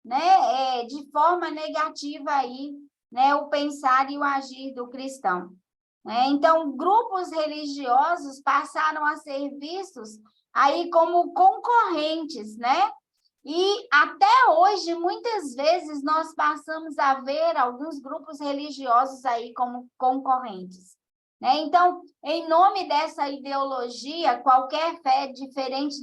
Speaker 2: né, de forma negativa aí, né, o pensar e o agir do cristão. Né? Então, grupos religiosos passaram a ser vistos aí como concorrentes, né? E até hoje, muitas vezes, nós passamos a ver alguns grupos religiosos aí como concorrentes. Né? Então, em nome dessa ideologia, qualquer fé diferente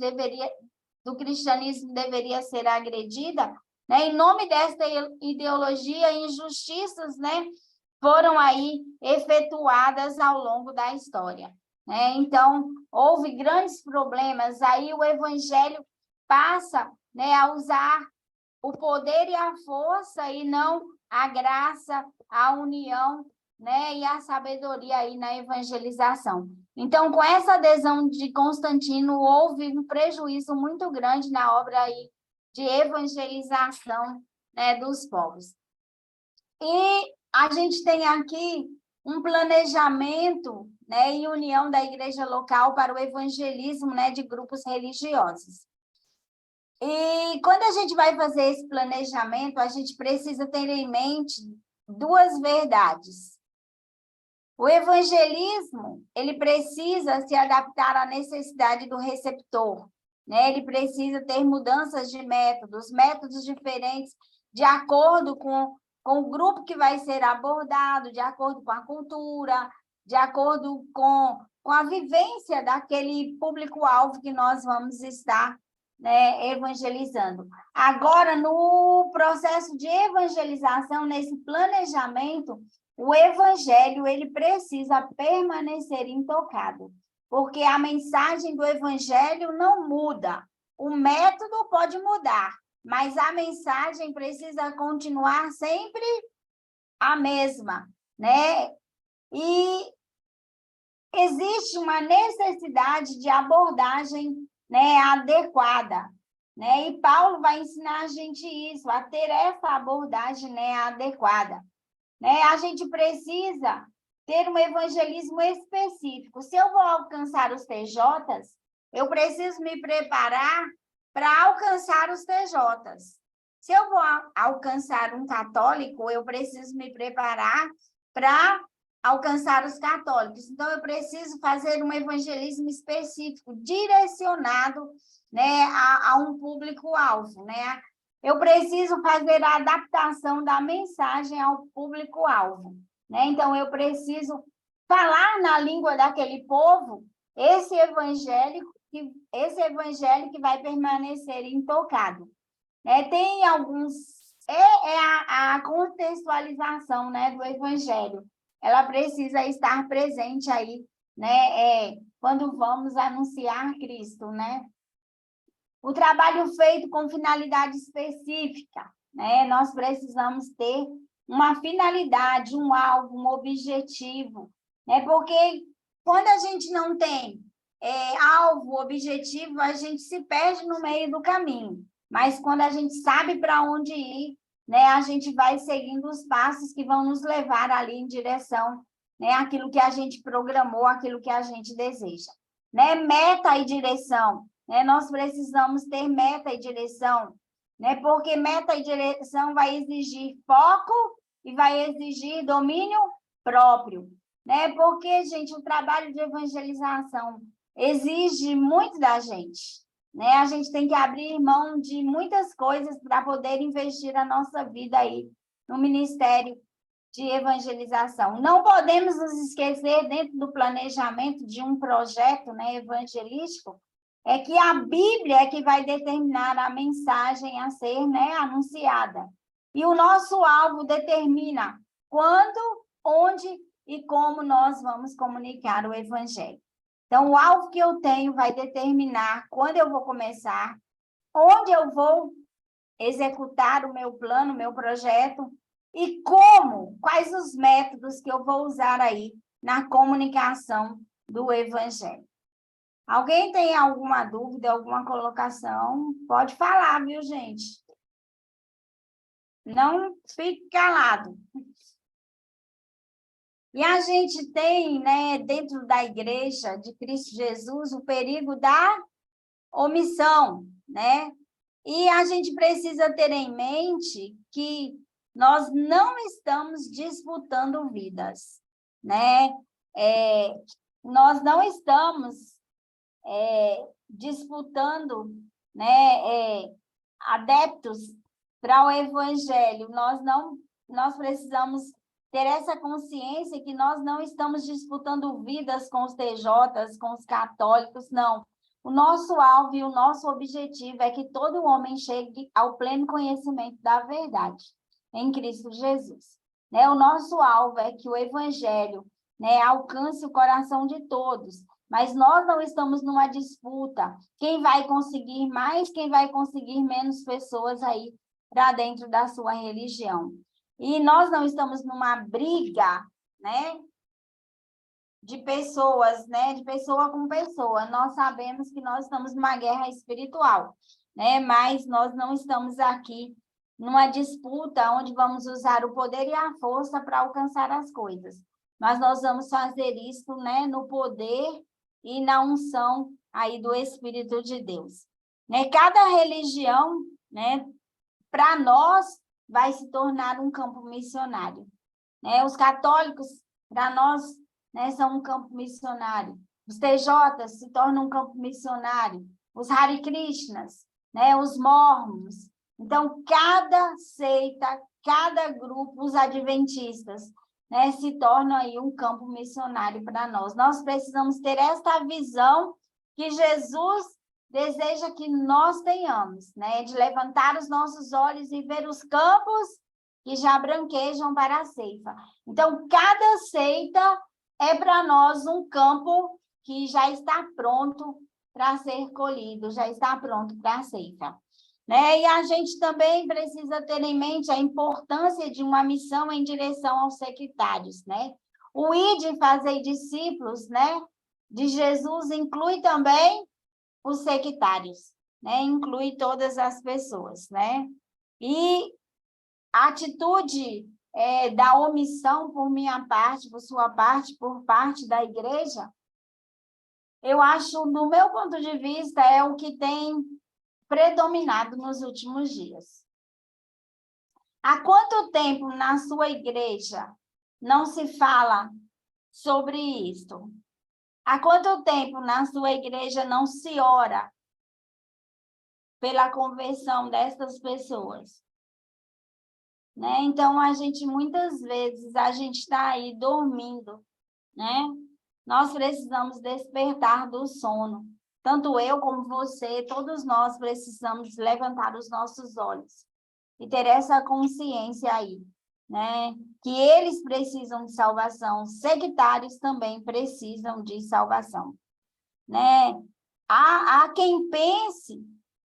Speaker 2: do cristianismo deveria ser agredida. Né? Em nome dessa ideologia, injustiças, né, foram aí efetuadas ao longo da história. Né? Então, houve grandes problemas. Aí o evangelho passa, né, a usar o poder e a força e não a graça, a união, né, e a sabedoria aí na evangelização. Então, com essa adesão de Constantino, houve um prejuízo muito grande na obra aí de evangelização, né, dos povos. E a gente tem aqui um planejamento, né, e união da igreja local para o evangelismo, né, de grupos religiosos. E quando a gente vai fazer esse planejamento, a gente precisa ter em mente duas verdades. O evangelismo, ele precisa se adaptar à necessidade do receptor, né? Ele precisa ter mudanças de métodos diferentes, de acordo com o grupo que vai ser abordado, de acordo com a cultura, de acordo com a vivência daquele público-alvo que nós vamos estar, né, evangelizando. Agora, no processo de evangelização, nesse planejamento, o evangelho ele precisa permanecer intocado, porque a mensagem do evangelho não muda. O método pode mudar, mas a mensagem precisa continuar sempre a mesma, né? E existe uma necessidade de abordagem, né, adequada, né? E Paulo vai ensinar a gente isso, a ter essa abordagem, né, adequada, né? A gente precisa ter um evangelismo específico. Se eu vou alcançar os TJs, eu preciso me preparar para alcançar os TJs. Se eu vou alcançar um católico, eu preciso me preparar para alcançar os católicos. Então, eu preciso fazer um evangelismo específico, direcionado, né, a um público-alvo, né? Eu preciso fazer a adaptação da mensagem ao público-alvo, né? Então, eu preciso falar na língua daquele povo esse evangelho que vai permanecer intocado. Né? Tem alguns... a contextualização, né, do evangelho. Ela precisa estar presente aí, né, quando vamos anunciar Cristo, né? O trabalho feito com finalidade específica, né? Nós precisamos ter uma finalidade, um alvo, um objetivo, né? Porque quando a gente não tem alvo, objetivo, a gente se perde no meio do caminho. Mas quando a gente sabe para onde ir, né, a gente vai seguindo os passos que vão nos levar ali em direção, né, àquilo que a gente programou, aquilo que a gente deseja. Né? Meta e direção. Né? Nós precisamos ter meta e direção, né? Porque meta e direção vai exigir foco e vai exigir domínio próprio. Né? Porque, gente, o trabalho de evangelização exige muito da gente. Né? A gente tem que abrir mão de muitas coisas para poder investir a nossa vida aí no ministério de evangelização. Não podemos nos esquecer, dentro do planejamento de um projeto, né, evangelístico, é que a Bíblia é que vai determinar a mensagem a ser, né, anunciada. E o nosso alvo determina quando, onde e como nós vamos comunicar o evangelho. Então, o alvo que eu tenho vai determinar quando eu vou começar, onde eu vou executar o meu plano, o meu projeto, e como, quais os métodos que eu vou usar aí na comunicação do evangelho. Alguém tem alguma dúvida, alguma colocação? Pode falar, viu, gente? Não fique calado. E a gente tem, né, dentro da igreja de Cristo Jesus, o perigo da omissão, né? E a gente precisa ter em mente que nós não estamos disputando vidas, né? Nós não estamos disputando, né, adeptos para o evangelho. Nós precisamos ter essa consciência que nós não estamos disputando vidas com os TJs, com os católicos, não. O nosso alvo e o nosso objetivo é que todo homem chegue ao pleno conhecimento da verdade em Cristo Jesus. Né? O nosso alvo é que o evangelho, né, alcance o coração de todos, mas nós não estamos numa disputa. Quem vai conseguir mais, quem vai conseguir menos pessoas aí para dentro da sua religião. E nós não estamos numa briga, né, de pessoas, né, de pessoa com pessoa. Nós sabemos que nós estamos numa guerra espiritual, né, mas nós não estamos aqui numa disputa onde vamos usar o poder e a força para alcançar as coisas. Mas nós vamos fazer isso, né, no poder e na unção aí do Espírito de Deus. Né? Cada religião, né, para nós, vai se tornar um campo missionário. Né? Os católicos, para nós, né, são um campo missionário. Os TJs se tornam um campo missionário. Os Hare Krishnas, né, os Mormons. Então, cada seita, cada grupo, os adventistas, né, se tornam aí um campo missionário para nós. Nós precisamos ter esta visão que Jesus deseja que nós tenhamos, né, de levantar os nossos olhos e ver os campos que já branquejam para a ceifa. Então, cada seita é para nós um campo que já está pronto para ser colhido, já está pronto para a ceifa. Né? E a gente também precisa ter em mente a importância de uma missão em direção aos sectários. Né? O ide fazer discípulos, né, de Jesus inclui também os sectários, né? Inclui todas as pessoas. Né? E a atitude da omissão por minha parte, por sua parte, por parte da igreja, eu acho, do meu ponto de vista, é o que tem predominado nos últimos dias. Há quanto tempo na sua igreja não se fala sobre isto? Há quanto tempo na sua igreja não se ora pela conversão dessas pessoas? Né? Então, muitas vezes, a gente está aí dormindo, né? Nós precisamos despertar do sono. Tanto eu como você, todos nós precisamos levantar os nossos olhos e ter essa consciência aí, né? Que eles precisam de salvação, sectários também precisam de salvação, né? Há quem pense,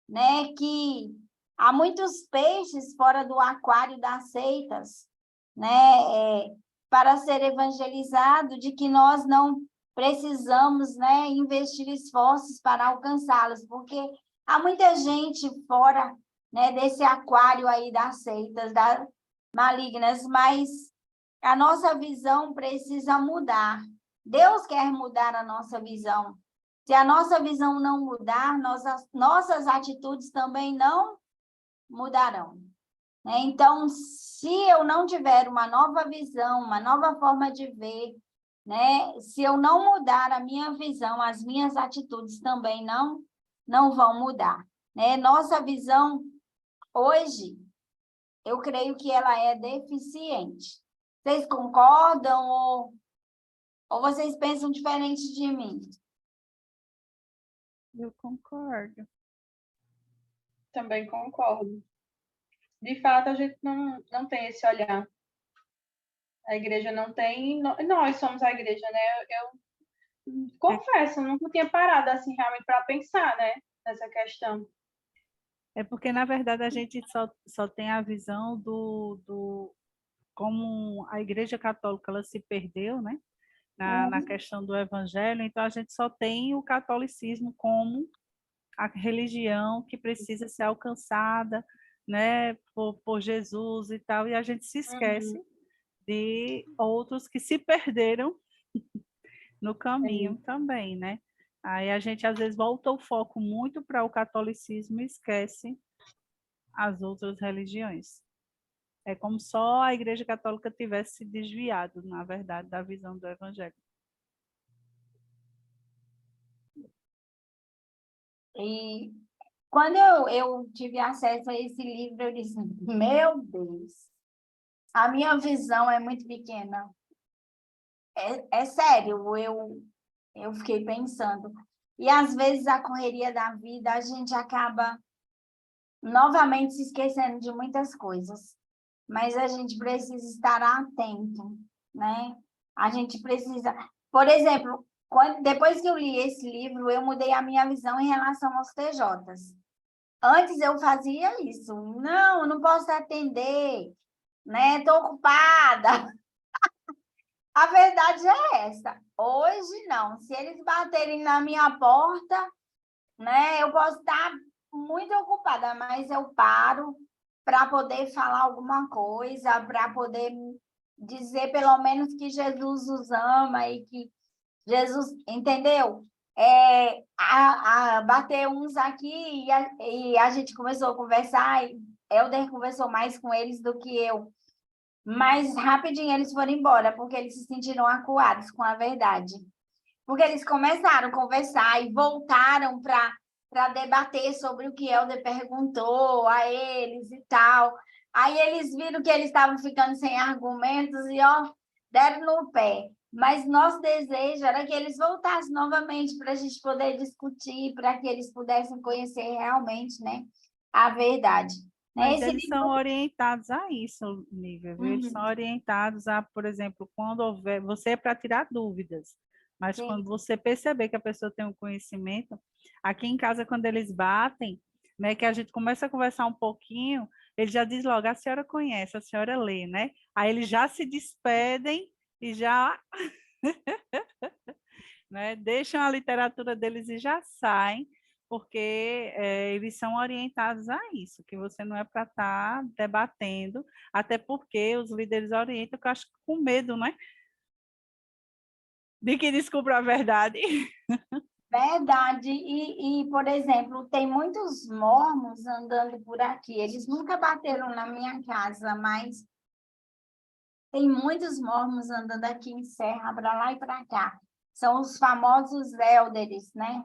Speaker 2: né, que Há muitos peixes fora do aquário das seitas, né? Para ser evangelizado, de que nós não precisamos, né, investir esforços para alcançá-los, porque há muita gente fora, né, desse aquário aí das seitas, malignas, mas a nossa visão precisa mudar. Deus quer mudar a nossa visão. Se a nossa visão não mudar, nossas atitudes também não mudarão. Então, se eu não tiver uma nova visão, uma nova forma de ver, né? Se eu não mudar a minha visão, as minhas atitudes também não vão mudar, né? Nossa visão hoje, eu creio que ela é deficiente. Vocês concordam ou vocês pensam diferente de mim?
Speaker 6: Eu concordo.
Speaker 4: Também concordo. De fato, a gente não tem esse olhar. A igreja não tem, nós somos a igreja, né? Eu confesso, eu nunca tinha parado assim realmente para pensar, né, nessa questão.
Speaker 6: É porque, na verdade, a gente só tem a visão do como a Igreja Católica ela se perdeu, né? Na questão do Evangelho, então a gente só tem o catolicismo como a religião que precisa ser alcançada, né, por Jesus e tal, e a gente se esquece de outros que se perderam no caminho também, né? Aí a gente às vezes volta o foco muito para o catolicismo e esquece as outras religiões. É como só a Igreja Católica tivesse se desviado, na verdade, da visão do Evangelho.
Speaker 2: E quando eu tive acesso a esse livro, eu disse, meu Deus, a minha visão é muito pequena. É sério, eu fiquei pensando. E às vezes a correria da vida, a gente acaba novamente se esquecendo de muitas coisas. Mas a gente precisa estar atento, né? A gente precisa... Por exemplo, depois que eu li esse livro, eu mudei a minha visão em relação aos TJs. Antes eu fazia isso. Não, eu não posso atender, né? Estou ocupada. A verdade é essa. Hoje, não. Se eles baterem na minha porta, né? Eu posso estar muito ocupada, mas eu paro para poder falar alguma coisa, para poder dizer pelo menos que Jesus os ama e que Jesus, entendeu? Bater uns aqui e a gente começou a conversar, e Helder conversou mais com eles do que eu. Mas rapidinho eles foram embora, porque eles se sentiram acuados com a verdade. Porque eles começaram a conversar e voltaram para debater sobre o que Helder perguntou a eles e tal. Aí eles viram que eles estavam ficando sem argumentos e, ó, deram no pé. Mas nosso desejo era que eles voltassem novamente para a gente poder discutir, para que eles pudessem conhecer realmente, né, a verdade.
Speaker 6: Mas eles são orientados a isso, Nívia, viu? Eles são orientados a, por exemplo, quando houver... Você é para tirar dúvidas, mas quando você perceber que a pessoa tem um conhecimento, aqui em casa, quando eles batem, né, que a gente começa a conversar um pouquinho, ele já diz logo, a senhora conhece, a senhora lê, né? Aí eles já se despedem e já né, deixam a literatura deles e já saem, porque eles são orientados a isso, que você não é para estar debatendo, até porque os líderes orientam, que eu acho que com medo, né? De que descubra a verdade.
Speaker 2: Verdade. Por exemplo, tem muitos mormons andando por aqui. Eles nunca bateram na minha casa, mas tem muitos mormons andando aqui em Serra, para lá e para cá. São os famosos elders, né?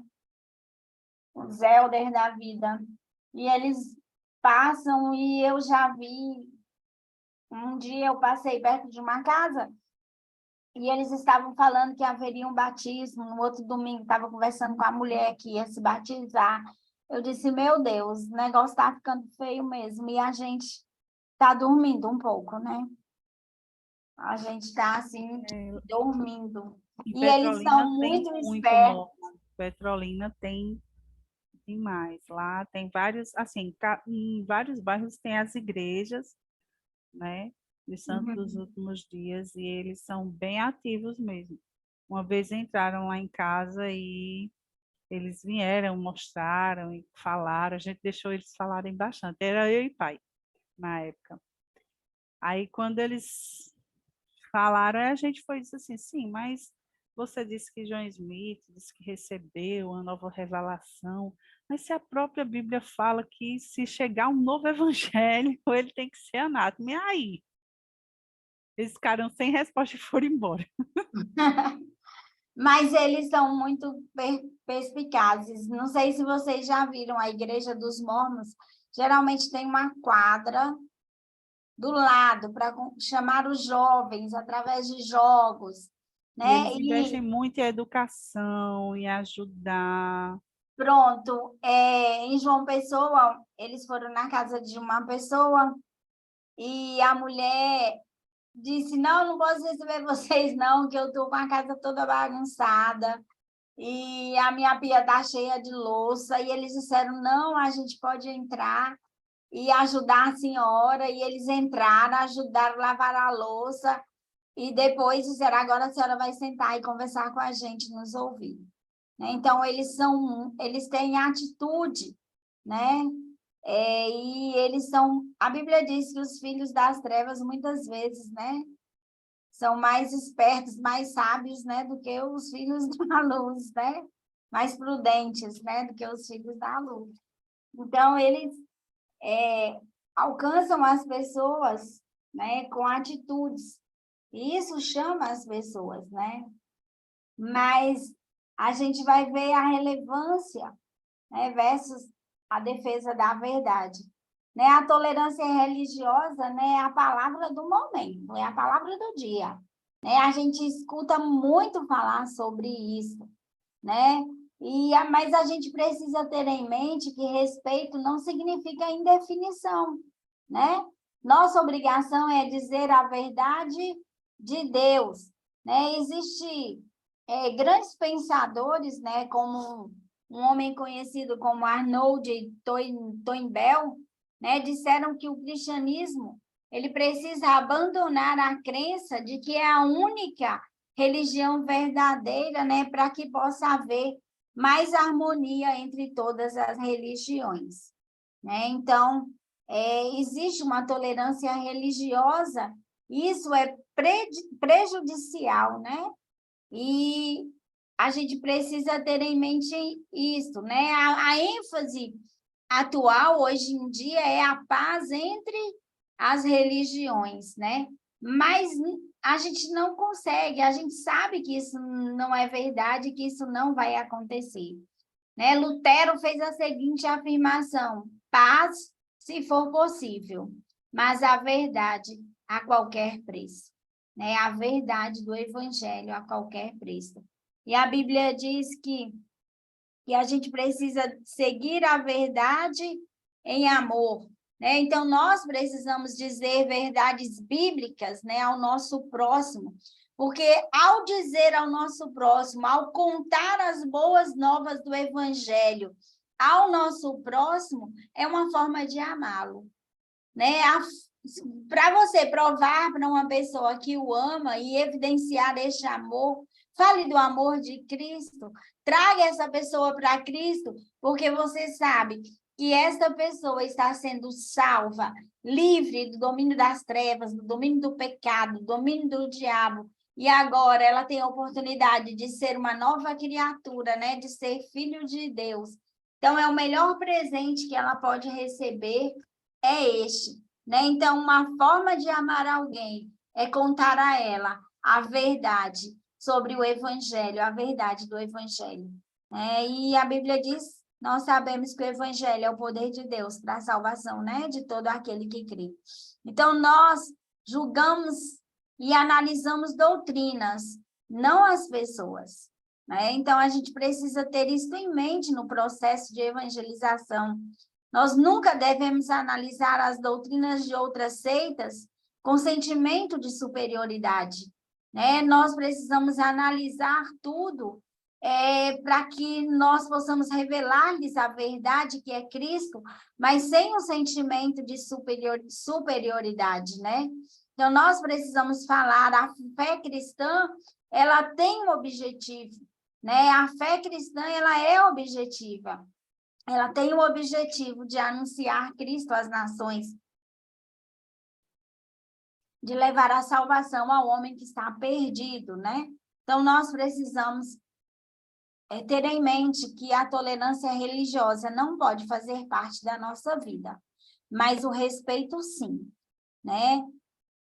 Speaker 2: Os elders da vida. E eles passam e eu já vi... Um dia eu passei perto de uma casa e eles estavam falando que haveria um batismo. No outro domingo, estava conversando com a mulher que ia se batizar. Eu disse, meu Deus, o negócio está ficando feio mesmo. E a gente está dormindo um pouco, né? A gente está, assim, dormindo. E eles são muito espertos.
Speaker 6: Petrolina tem demais. Lá tem vários, assim, em vários bairros tem as igrejas, né, de Santos dos Últimos Dias, e eles são bem ativos mesmo. Uma vez entraram lá em casa e eles vieram, mostraram e falaram, a gente deixou eles falarem bastante, era eu e pai, na época. Aí, quando eles falaram, a gente foi e disse assim, sim, mas você disse que John Smith disse que recebeu uma nova revelação, mas se a própria Bíblia fala que se chegar um novo evangelho, ele tem que ser anátema, e aí? Eles ficaram sem resposta e foram embora.
Speaker 2: Mas eles são muito perspicazes. Não sei se vocês já viram a Igreja dos Mórmons, geralmente tem uma quadra do lado para chamar os jovens através de jogos,
Speaker 6: E
Speaker 2: né?
Speaker 6: eles investem muito em educação, em ajudar.
Speaker 2: Pronto, em João Pessoa, eles foram na casa de uma pessoa e a mulher disse, não posso receber vocês não, que eu estou com a casa toda bagunçada e a minha pia está cheia de louça. E eles disseram, não, a gente pode entrar e ajudar a senhora. E eles entraram, ajudaram a lavar a louça e depois disseram, agora a senhora vai sentar e conversar com a gente, nos ouvir. Então, eles têm atitude, né? E eles são... A Bíblia diz que os filhos das trevas, muitas vezes, né? São mais espertos, mais sábios, né? Do que os filhos da luz, né? Mais prudentes, né? Do que os filhos da luz. Então, eles alcançam as pessoas, né? Com atitudes. E isso chama as pessoas, né? Mas a gente vai ver a relevância, né, versus a defesa da verdade. Né? A tolerância religiosa, né, é a palavra do momento, é a palavra do dia. Né? A gente escuta muito falar sobre isso, né? Mas a gente precisa ter em mente que respeito não significa indefinição, né? Nossa obrigação é dizer a verdade de Deus, né? Existe grandes pensadores, né, como um homem conhecido como Arnold Toynbee, né, disseram que o cristianismo ele precisa abandonar a crença de que é a única religião verdadeira, né, para que possa haver mais harmonia entre todas as religiões. Né? Então, existe uma tolerância religiosa, isso é prejudicial, né? E a gente precisa ter em mente isso, né? A ênfase atual, hoje em dia, é a paz entre as religiões, né? Mas a gente não consegue, a gente sabe que isso não é verdade, que isso não vai acontecer. Né? Lutero fez a seguinte afirmação, paz, se for possível, mas a verdade a qualquer preço. Né? A verdade do evangelho a qualquer preço. E a Bíblia diz que a gente precisa seguir a verdade em amor. Né? Então, nós precisamos dizer verdades bíblicas, né, ao nosso próximo, porque ao dizer ao nosso próximo, ao contar as boas novas do evangelho ao nosso próximo, é uma forma de amá-lo. Né? Para você provar para uma pessoa que o ama e evidenciar este amor, fale do amor de Cristo, traga essa pessoa para Cristo, porque você sabe que essa pessoa está sendo salva, livre do domínio das trevas, do domínio do pecado, do domínio do diabo, e agora ela tem a oportunidade de ser uma nova criatura, né? De ser filho de Deus. Então, é o melhor presente que ela pode receber é este. Né? Então, uma forma de amar alguém é contar a ela a verdade sobre o evangelho, a verdade do evangelho. E a Bíblia diz, nós sabemos que o evangelho é o poder de Deus para a salvação, né, de todo aquele que crê. Então, nós julgamos e analisamos doutrinas, não as pessoas. Né? Então, a gente precisa ter isso em mente no processo de evangelização. Nós nunca devemos analisar as doutrinas de outras seitas com sentimento de superioridade. Né? Nós precisamos analisar tudo para que nós possamos revelar-lhes a verdade que é Cristo, mas sem um sentimento de superioridade, né? Então, nós precisamos falar, a fé cristã, ela tem um objetivo, né? A fé cristã, ela é objetiva. Ela tem o objetivo de anunciar Cristo às nações, de levar a salvação ao homem que está perdido, né? Então, nós precisamos ter em mente que a tolerância religiosa não pode fazer parte da nossa vida, mas o respeito, sim, né?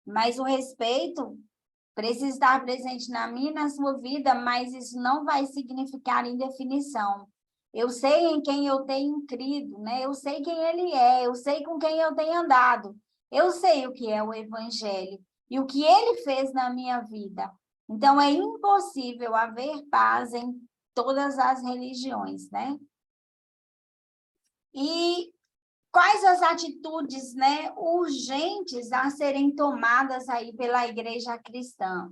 Speaker 2: Mas o respeito precisa estar presente na minha e na sua vida, mas isso não vai significar indefinição. Eu sei em quem eu tenho crido, né? Eu sei quem ele é, eu sei com quem eu tenho andado, eu sei o que é o evangelho e o que ele fez na minha vida. Então, é impossível haver paz em todas as religiões, né? E quais as atitudes, né, urgentes a serem tomadas aí pela igreja cristã?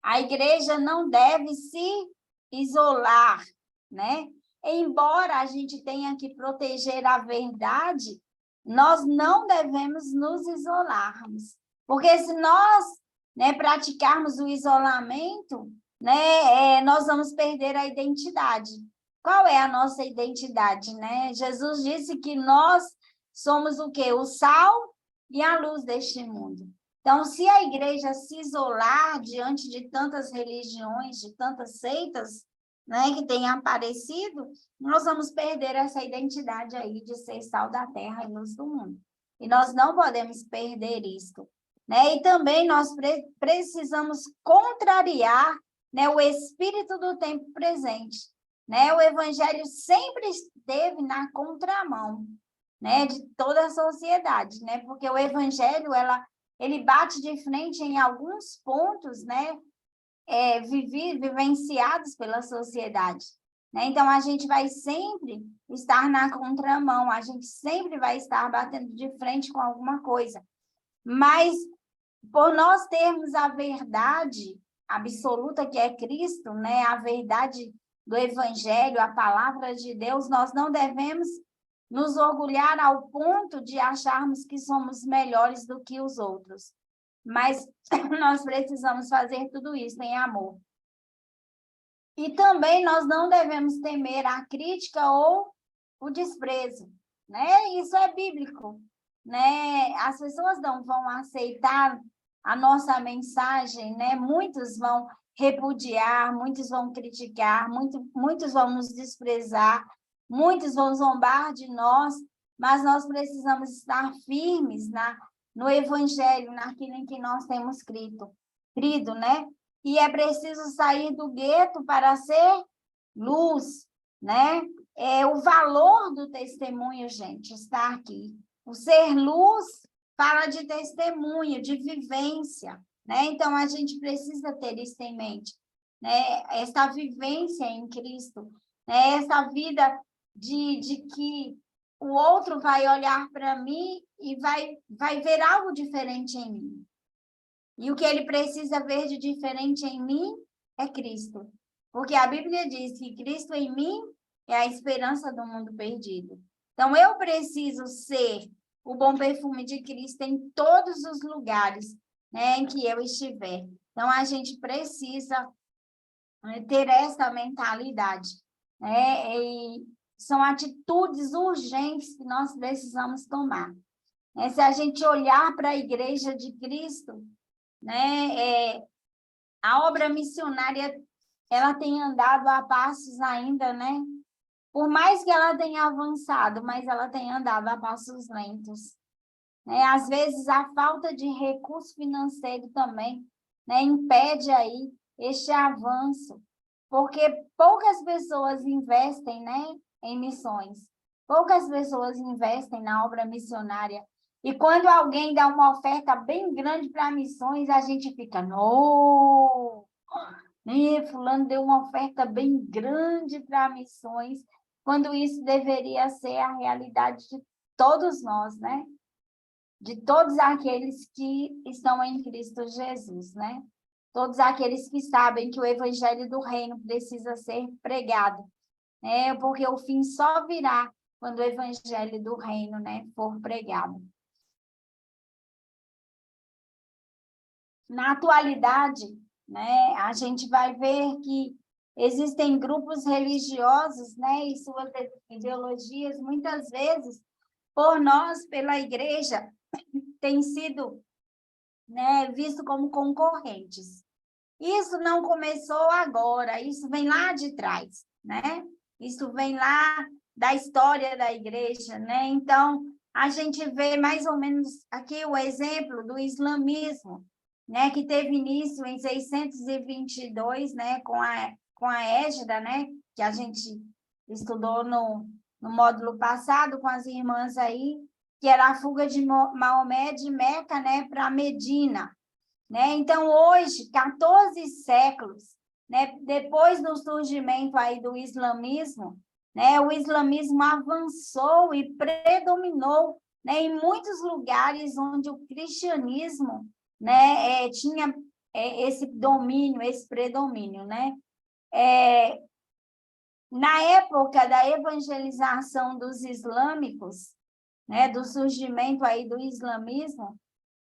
Speaker 2: A igreja não deve se isolar, né? Embora a gente tenha que proteger a verdade, nós não devemos nos isolarmos, porque se nós, né, praticarmos o isolamento, né, nós vamos perder a identidade. Qual é a nossa identidade, né? Jesus disse que nós somos o quê? O sal e a luz deste mundo. Então, se a igreja se isolar diante de tantas religiões, de tantas seitas, né, que têm aparecido, nós vamos perder essa identidade aí de ser sal da terra e luz do mundo. E nós não podemos perder isso, né? E também nós precisamos contrariar, né, o espírito do tempo presente, né? O evangelho sempre esteve na contramão, né, de toda a sociedade, né? Porque o evangelho, ele bate de frente em alguns pontos, né, vivenciados pela sociedade, né? Então, a gente vai sempre estar na contramão, a gente sempre vai estar batendo de frente com alguma coisa. Mas, por nós termos a verdade absoluta que é Cristo, né, a verdade do Evangelho, a palavra de Deus, nós não devemos nos orgulhar ao ponto de acharmos que somos melhores do que os outros. Mas nós precisamos fazer tudo isso em amor. E também nós não devemos temer a crítica ou o desprezo, né? Isso é bíblico, né? As pessoas não vão aceitar a nossa mensagem, né? Muitos vão repudiar, muitos vão criticar, muitos vão nos desprezar, muitos vão zombar de nós, mas nós precisamos estar firmes no evangelho, naquilo em que nós temos crido, né? E é preciso sair do gueto para ser luz, né? O valor do testemunho, gente, está aqui. O ser luz fala de testemunho, de vivência, né? Então, a gente precisa ter isso em mente, né? Essa vivência em Cristo, né? Essa vida de que o outro vai olhar para mim e vai ver algo diferente em mim. E o que ele precisa ver de diferente em mim é Cristo. Porque a Bíblia diz que Cristo em mim é a esperança do mundo perdido. Então, eu preciso ser o bom perfume de Cristo em todos os lugares, né, em que eu estiver. Então, a gente precisa ter essa mentalidade, né? E são atitudes urgentes que nós precisamos tomar. Se a gente olhar para a Igreja de Cristo, né, a obra missionária, ela tem andado a passos ainda, né? Por mais que ela tenha avançado, mas ela tem andado a passos lentos, né? Às vezes, a falta de recurso financeiro também, né, impede aí este avanço, porque poucas pessoas investem, né, em missões, poucas pessoas investem na obra missionária. E quando alguém dá uma oferta bem grande para missões, a gente fica, não, fulano deu uma oferta bem grande para missões, quando isso deveria ser a realidade de todos nós, né? De todos aqueles que estão em Cristo Jesus, né? todos aqueles que sabem que o evangelho do reino precisa ser pregado, né? Porque o fim só virá quando o evangelho do reino, né, for pregado. Na atualidade, né, a gente vai ver que existem grupos religiosos, né, e suas ideologias, muitas vezes, por nós, pela igreja, têm sido, né, visto como concorrentes. Isso não começou agora, isso vem lá de trás, né? Isso vem lá da história da igreja, né? Então, a gente vê mais ou menos aqui o exemplo do islamismo, né, que teve início em 622, né, com a égida, né, que a gente estudou no módulo passado com as irmãs aí, que era a fuga de Maomé de Meca, né, para Medina, né? Então, hoje, 14 séculos, né, depois do surgimento aí do islamismo, né, o islamismo avançou e predominou, né, em muitos lugares onde o cristianismo, né, tinha esse domínio, esse predomínio, né? Na época da evangelização dos islâmicos, né, do surgimento aí do islamismo,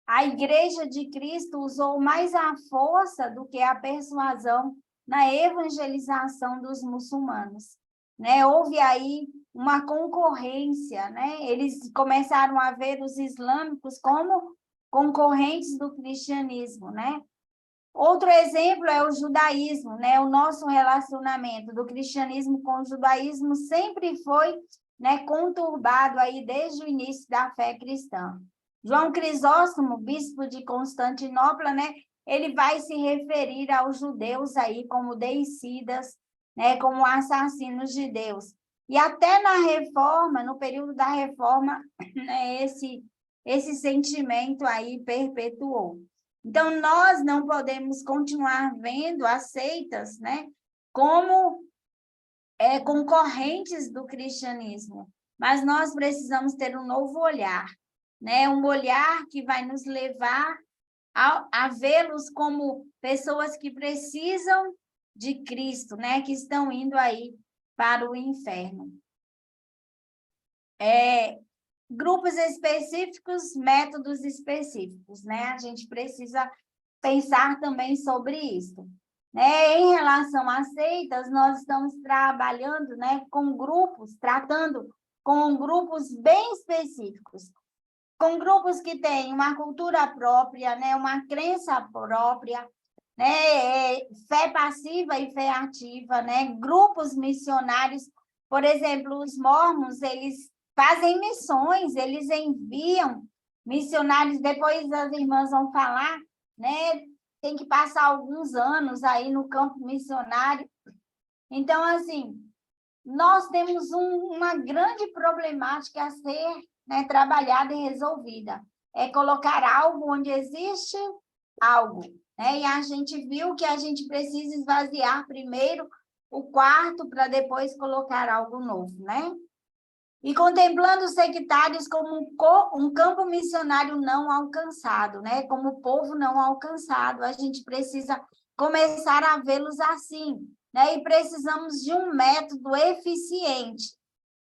Speaker 2: a Igreja de Cristo usou mais a força do que a persuasão na evangelização dos muçulmanos, né? Houve aí uma concorrência, né? Eles começaram a ver os islâmicos como concorrentes do cristianismo, né? Outro exemplo é o judaísmo, né? O nosso relacionamento do cristianismo com o judaísmo sempre foi, né, conturbado aí desde o início da fé cristã. João Crisóstomo, bispo de Constantinopla, né, ele vai se referir aos judeus aí como deicidas, né, como assassinos de Deus. E até na Reforma, no período da Reforma, né, esse sentimento aí perpetuou. Então, nós não podemos continuar vendo as seitas, né, como concorrentes do cristianismo, mas nós precisamos ter um novo olhar, né, um olhar que vai nos levar a vê-los como pessoas que precisam de Cristo, né, que estão indo aí para o inferno. Grupos específicos, métodos específicos, né? A gente precisa pensar também sobre isso, né? Em relação às seitas, nós estamos trabalhando, né, com grupos, tratando com grupos bem específicos, com grupos que têm uma cultura própria, né, uma crença própria, né, fé passiva e fé ativa, né? Grupos missionários, por exemplo, os mormons, eles fazem missões, eles enviam missionários, depois as irmãs vão falar, né? Tem que passar alguns anos aí no campo missionário. Então, assim, nós temos uma grande problemática a ser, né, trabalhada e resolvida. É colocar algo onde existe algo, né? E a gente viu que a gente precisa esvaziar primeiro o quarto para depois colocar algo novo, né? E contemplando os sectários como um campo missionário não alcançado, né? Como povo não alcançado, a gente precisa começar a vê-los assim, né? E precisamos de um método eficiente.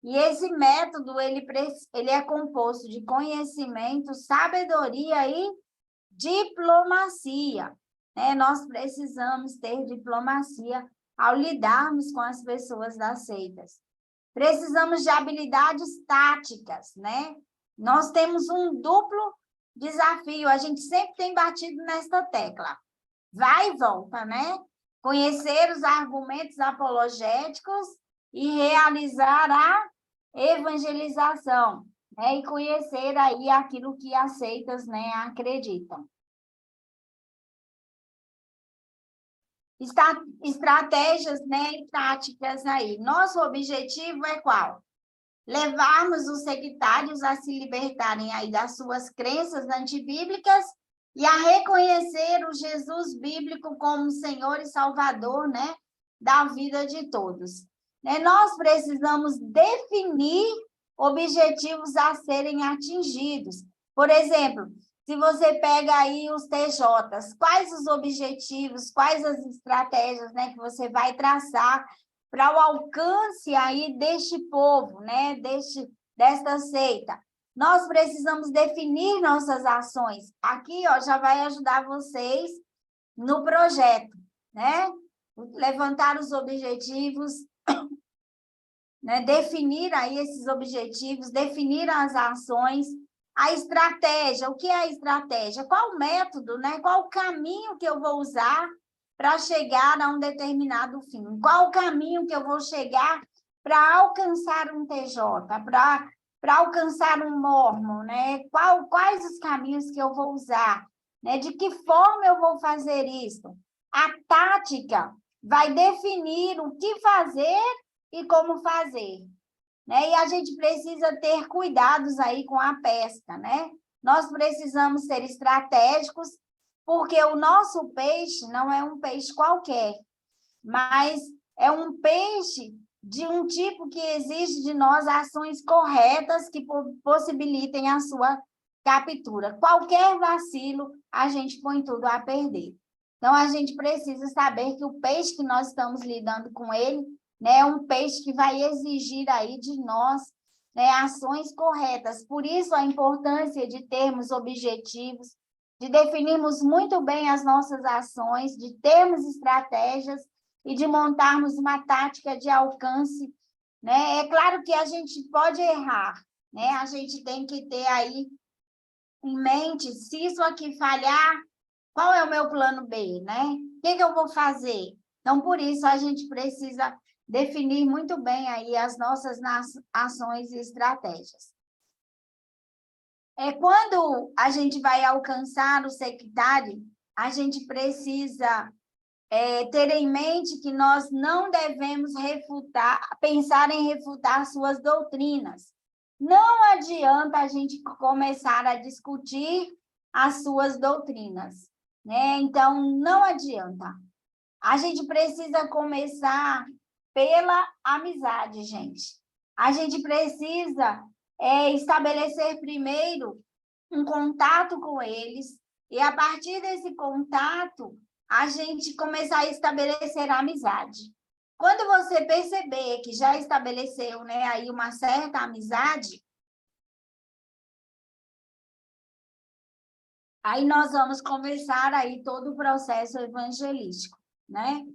Speaker 2: E esse método, ele é composto de conhecimento, sabedoria e diplomacia, né? Nós precisamos ter diplomacia ao lidarmos com as pessoas das seitas. Precisamos de habilidades táticas, né? Nós temos um duplo desafio, a gente sempre tem batido nesta tecla. Vai e volta, né? Conhecer os argumentos apologéticos e realizar a evangelização, né? E conhecer aí aquilo que as seitas, né, acreditam. Estratégias, né, e táticas aí. Nosso objetivo é qual? Levarmos os sectários a se libertarem aí das suas crenças antibíblicas e a reconhecer o Jesus bíblico como Senhor e Salvador, né, da vida de todos. Nós precisamos definir objetivos a serem atingidos. Por exemplo, Se você pega aí os TJs, quais os objetivos, quais as estratégias, né, que você vai traçar para o alcance aí deste povo, né, desta seita? Nós precisamos definir nossas ações. Aqui, ó, já vai ajudar vocês no projeto, né? Levantar os objetivos, né? Definir aí esses objetivos, definir as ações, a estratégia. O que é a estratégia? Qual o método, né? Qual o caminho que eu vou usar para chegar a um determinado fim? Qual o caminho que eu vou chegar para alcançar um TJ, para alcançar um mormon, né? Quais os caminhos que eu vou usar? Né? De que forma eu vou fazer isso? A tática vai definir o que fazer e como fazer, né? E a gente precisa ter cuidados aí com a pesca, né? Nós precisamos ser estratégicos, porque o nosso peixe não é um peixe qualquer, mas é um peixe de um tipo que exige de nós ações corretas que possibilitem a sua captura. Qualquer vacilo, a gente põe tudo a perder. Então, a gente precisa saber que o peixe que nós estamos lidando com ele, né, é um peixe que vai exigir aí de nós, né, ações corretas. Por isso, a importância de termos objetivos, de definirmos muito bem as nossas ações, de termos estratégias e de montarmos uma tática de alcance, né? É claro que a gente pode errar, né? A gente tem que ter aí em mente, se isso aqui falhar, qual é o meu plano B, né? O que eu vou fazer? Então, por isso, a gente precisa definir muito bem aí as nossas ações e estratégias. Quando a gente vai alcançar o sectário, a gente precisa ter em mente que nós não devemos pensar em refutar suas doutrinas. Não adianta a gente começar a discutir as suas doutrinas, né? Então, não adianta. A gente precisa começar pela amizade, gente. A gente precisa estabelecer primeiro um contato com eles e, a partir desse contato, a gente começar a estabelecer a amizade. Quando você perceber que já estabeleceu, né, aí uma certa amizade, aí nós vamos começar aí todo o processo evangelístico, né?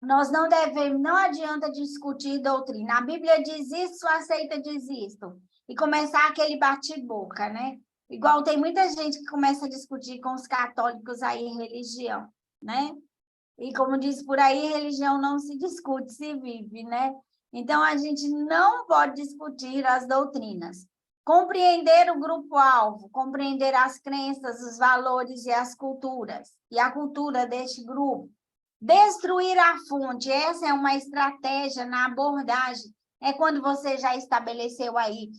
Speaker 2: Nós não devemos, não adianta discutir doutrina. A Bíblia diz isso, a seita diz isso. E começar aquele bate-boca, né? Igual tem muita gente que começa a discutir com os católicos aí religião, né? E como diz por aí, religião não se discute, se vive, né? Então, a gente não pode discutir as doutrinas. Compreender o grupo-alvo, compreender as crenças, os valores e as culturas, e a cultura deste grupo. Destruir a fonte, essa é uma estratégia na abordagem. É quando você já estabeleceu aí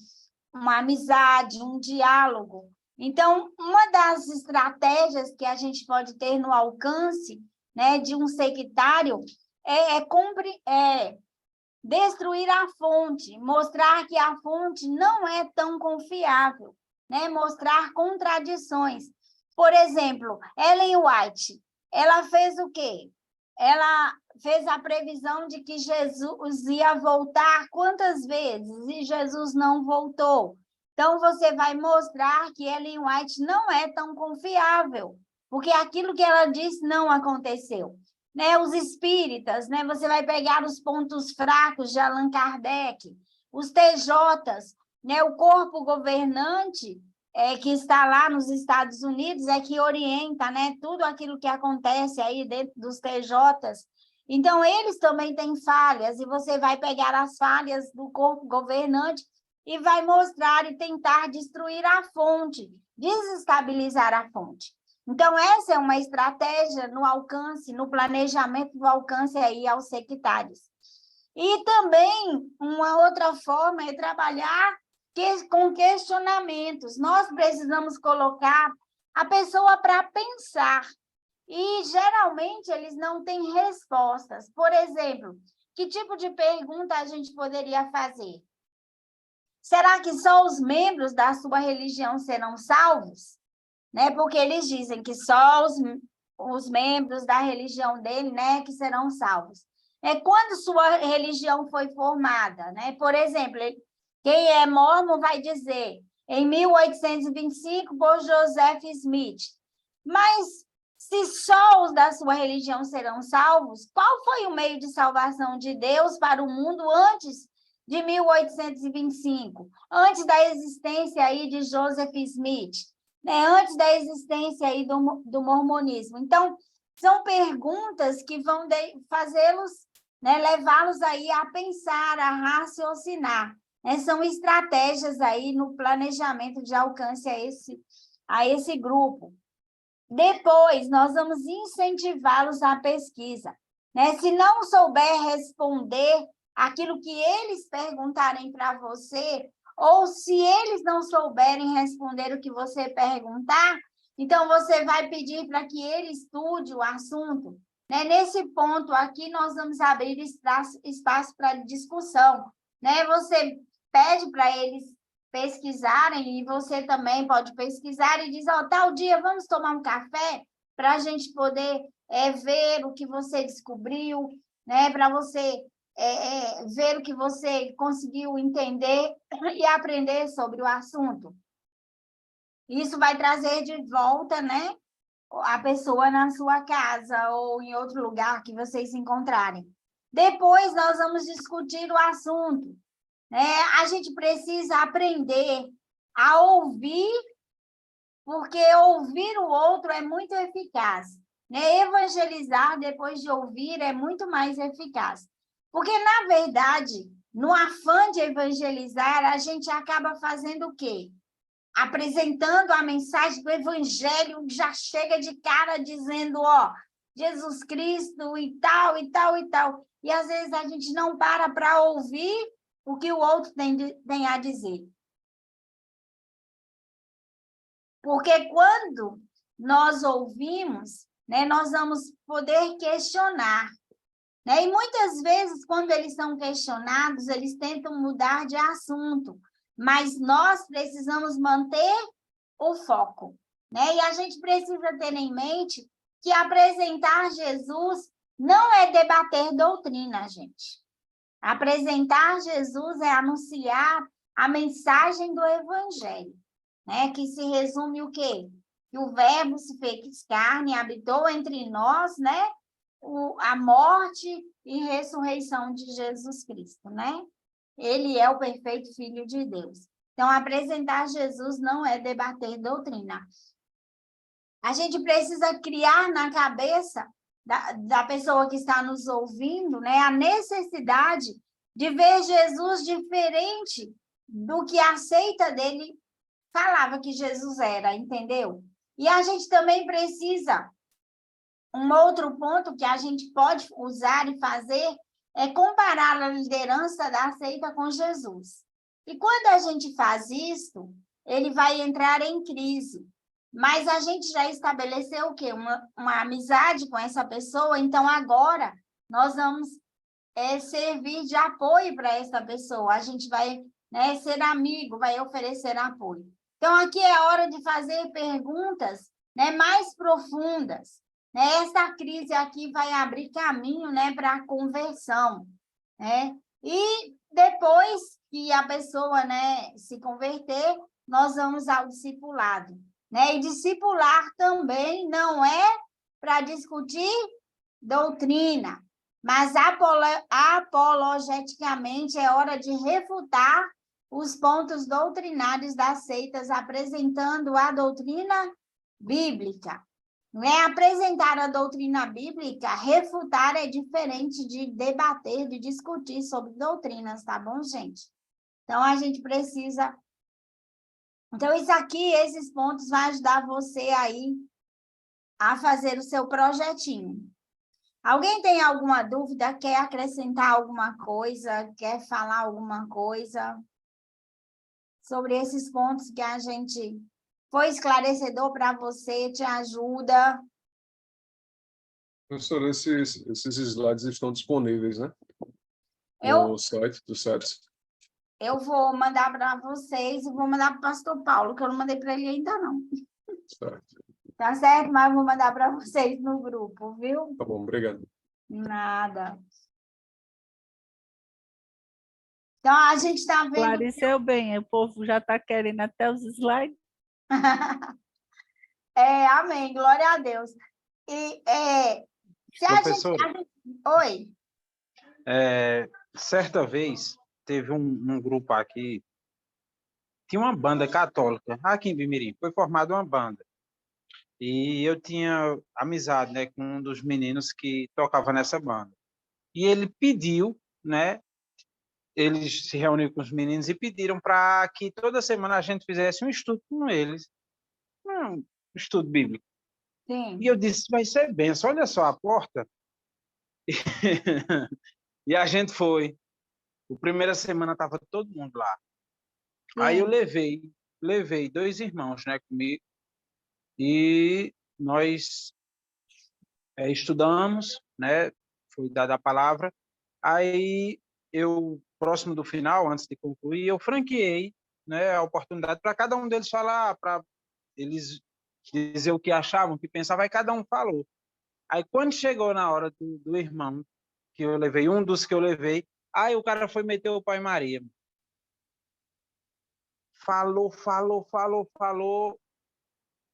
Speaker 2: uma amizade, um diálogo. Então, uma das estratégias que a gente pode ter no alcance, né, de um sectário é destruir a fonte, mostrar que a fonte não é tão confiável, né? Mostrar contradições. Por exemplo, Ellen White, ela fez o quê? Ela fez a previsão de que Jesus ia voltar quantas vezes? E Jesus não voltou. Então, você vai mostrar que Ellen White não é tão confiável, porque aquilo que ela disse não aconteceu. Né? Os espíritas, né? Você vai pegar os pontos fracos de Allan Kardec, os TJs, né? O corpo governante que está lá nos Estados Unidos é que orienta, né? Tudo aquilo que acontece aí dentro dos TJs. Então, eles também têm falhas, e você vai pegar as falhas do corpo governante e vai mostrar e tentar destruir a fonte, desestabilizar a fonte. Então, essa é uma estratégia no alcance, no planejamento do alcance aí aos sectários. E também, uma outra forma é trabalhar com questionamentos. Nós precisamos colocar a pessoa para pensar. E, geralmente, eles não têm respostas. Por exemplo, que tipo de pergunta a gente poderia fazer? Será que só os membros da sua religião serão salvos? né? Porque eles dizem que só os membros da religião dele, né, que serão salvos. Quando sua religião foi formada, né? Por exemplo, quem é mórmon vai dizer em 1825 por Joseph Smith. Mas se só os da sua religião serão salvos, qual foi o meio de salvação de Deus para o mundo antes de 1825? Antes da existência aí de Joseph Smith, né? Antes da existência aí do mormonismo. Então, são perguntas que vão fazê-los, né, levá-los aí a pensar, a raciocinar. Né? São estratégias aí no planejamento de alcance a esse grupo. Depois, nós vamos incentivá-los à pesquisa. Né? Se não souber responder aquilo que eles perguntarem para você, ou se eles não souberem responder o que você perguntar, então você vai pedir para que ele estude o assunto. Né? Nesse ponto aqui, nós vamos abrir espaço para discussão. Né? Você pede para eles pesquisarem, e você também pode pesquisar e diz, tal dia vamos tomar um café para a gente poder ver o que você descobriu, né? Para você ver o que você conseguiu entender e aprender sobre o assunto. Isso vai trazer de volta, né, a pessoa na sua casa ou em outro lugar que vocês se encontrarem. Depois, nós vamos discutir o assunto. Né? A gente precisa aprender a ouvir, porque ouvir o outro é muito eficaz. Né? Evangelizar depois de ouvir é muito mais eficaz. Porque, na verdade, no afã de evangelizar, a gente acaba fazendo o quê? Apresentando a mensagem do evangelho, já chega de cara dizendo, Jesus Cristo e tal, e tal, e tal. E, às vezes, a gente não para ouvir o que o outro tem a dizer. Porque quando nós ouvimos, né, nós vamos poder questionar. Né? E muitas vezes, quando eles são questionados, eles tentam mudar de assunto. Mas nós precisamos manter o foco. Né? E a gente precisa ter em mente que apresentar Jesus não é debater doutrina, gente. Apresentar Jesus é anunciar a mensagem do Evangelho, né? Que se resume o quê? Que o Verbo se fez carne, habitou entre nós, né? A morte e ressurreição de Jesus Cristo, né? Ele é o perfeito Filho de Deus. Então, apresentar Jesus não é debater doutrina. A gente precisa criar na cabeça da pessoa que está nos ouvindo, né, a necessidade de ver Jesus diferente do que a seita dele falava que Jesus era, entendeu? E a gente também precisa, um outro ponto que a gente pode usar e fazer é comparar a liderança da seita com Jesus. E quando a gente faz isso, ele vai entrar em crise. Mas a gente já estabeleceu o quê? Uma amizade com essa pessoa, então agora nós vamos servir de apoio para essa pessoa. A gente vai, né, ser amigo, vai oferecer apoio. Então, aqui é hora de fazer perguntas, né, mais profundas. Né? Essa crise aqui vai abrir caminho, né, para a conversão. Né? E depois que a pessoa, né, se converter, nós vamos ao discipulado. Né? E discipular também não é para discutir doutrina, mas apologeticamente é hora de refutar os pontos doutrinários das seitas, apresentando a doutrina bíblica. Não é apresentar a doutrina bíblica, refutar é diferente de debater, de discutir sobre doutrinas, tá bom, gente? Então, a gente precisa... Então, isso aqui, esses pontos vão ajudar você aí a fazer o seu projetinho. Alguém tem alguma dúvida? Quer acrescentar alguma coisa? Quer falar alguma coisa sobre esses pontos que a gente foi esclarecedor para você, te ajuda?
Speaker 1: Professor, esses slides estão disponíveis, né? No site do SEDES.
Speaker 2: Eu vou mandar para vocês e vou mandar para o pastor Paulo, que eu não mandei para ele ainda não.
Speaker 1: Certo.
Speaker 2: Tá certo? Mas eu vou mandar para vocês no grupo, viu?
Speaker 1: Tá bom, obrigado.
Speaker 2: Nada. Então, a gente está vendo...
Speaker 6: Esclareceu bem, o povo já está querendo até os slides.
Speaker 2: Amém, glória a Deus. E se a
Speaker 7: Professora,
Speaker 2: gente... Oi.
Speaker 7: certa vez teve um grupo aqui, tinha uma banda católica aqui em Bimirim, foi formada uma banda. E eu tinha amizade, né, com um dos meninos que tocava nessa banda. E ele pediu, né, eles se reuniram com os meninos e pediram para que toda semana a gente fizesse um estudo com eles, um estudo bíblico.
Speaker 2: Sim.
Speaker 7: E eu disse, vai ser benção, olha só a porta. E a gente foi. A primeira semana estava todo mundo lá.
Speaker 2: Sim.
Speaker 7: Aí eu levei 2 irmãos, né, comigo, e nós estudamos, né, foi dada a palavra. Aí eu, próximo do final, antes de concluir, eu franqueei, né, a oportunidade para cada um deles falar, para eles dizer o que achavam, o que pensavam, aí cada um falou. Aí quando chegou na hora do irmão que eu levei, um dos que eu levei, aí o cara foi meter o Pai Maria. Falou.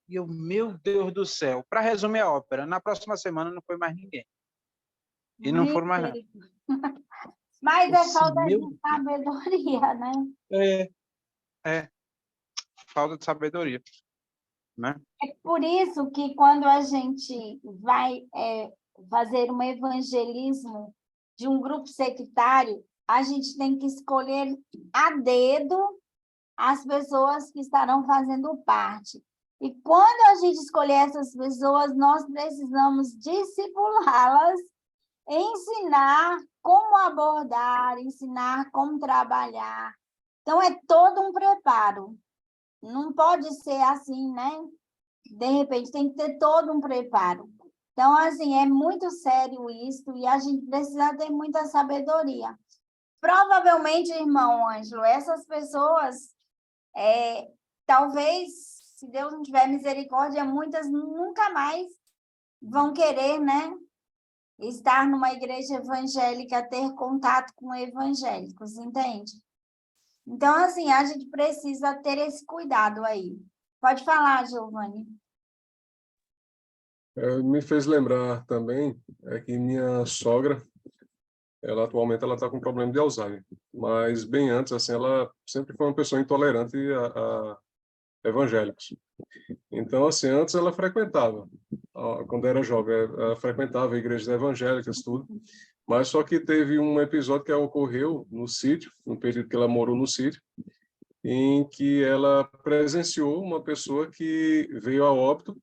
Speaker 7: E eu, meu Deus do céu. Para resumir a ópera, na próxima semana não foi mais ninguém. E não foram mais nada.
Speaker 2: Mas é falta
Speaker 7: Meu
Speaker 2: de sabedoria, né?
Speaker 7: falta de sabedoria, né?
Speaker 2: É por isso que quando a gente vai fazer um evangelismo de um grupo sectário, a gente tem que escolher a dedo as pessoas que estarão fazendo parte. E quando a gente escolher essas pessoas, nós precisamos discipulá-las, ensinar como abordar, ensinar como trabalhar. Então, é todo um preparo. Não pode ser assim, né? De repente, tem que ter todo um preparo. Então, assim, é muito sério isso e a gente precisa ter muita sabedoria. Provavelmente, irmão Ângelo, essas pessoas, talvez, se Deus não tiver misericórdia, muitas nunca mais vão querer, né? Estar numa igreja evangélica, ter contato com evangélicos, entende? Então, assim, a gente precisa ter esse cuidado aí. Pode falar, Giovanni.
Speaker 1: Me fez lembrar também que minha sogra, ela atualmente ela está com problema de Alzheimer, mas bem antes, assim, ela sempre foi uma pessoa intolerante a evangélicos. Então, assim, antes ela frequentava, quando era jovem, ela frequentava igrejas evangélicas, tudo, mas só que teve um episódio que ocorreu no sítio, no período que ela morou no sítio, em que ela presenciou uma pessoa que veio a óbito,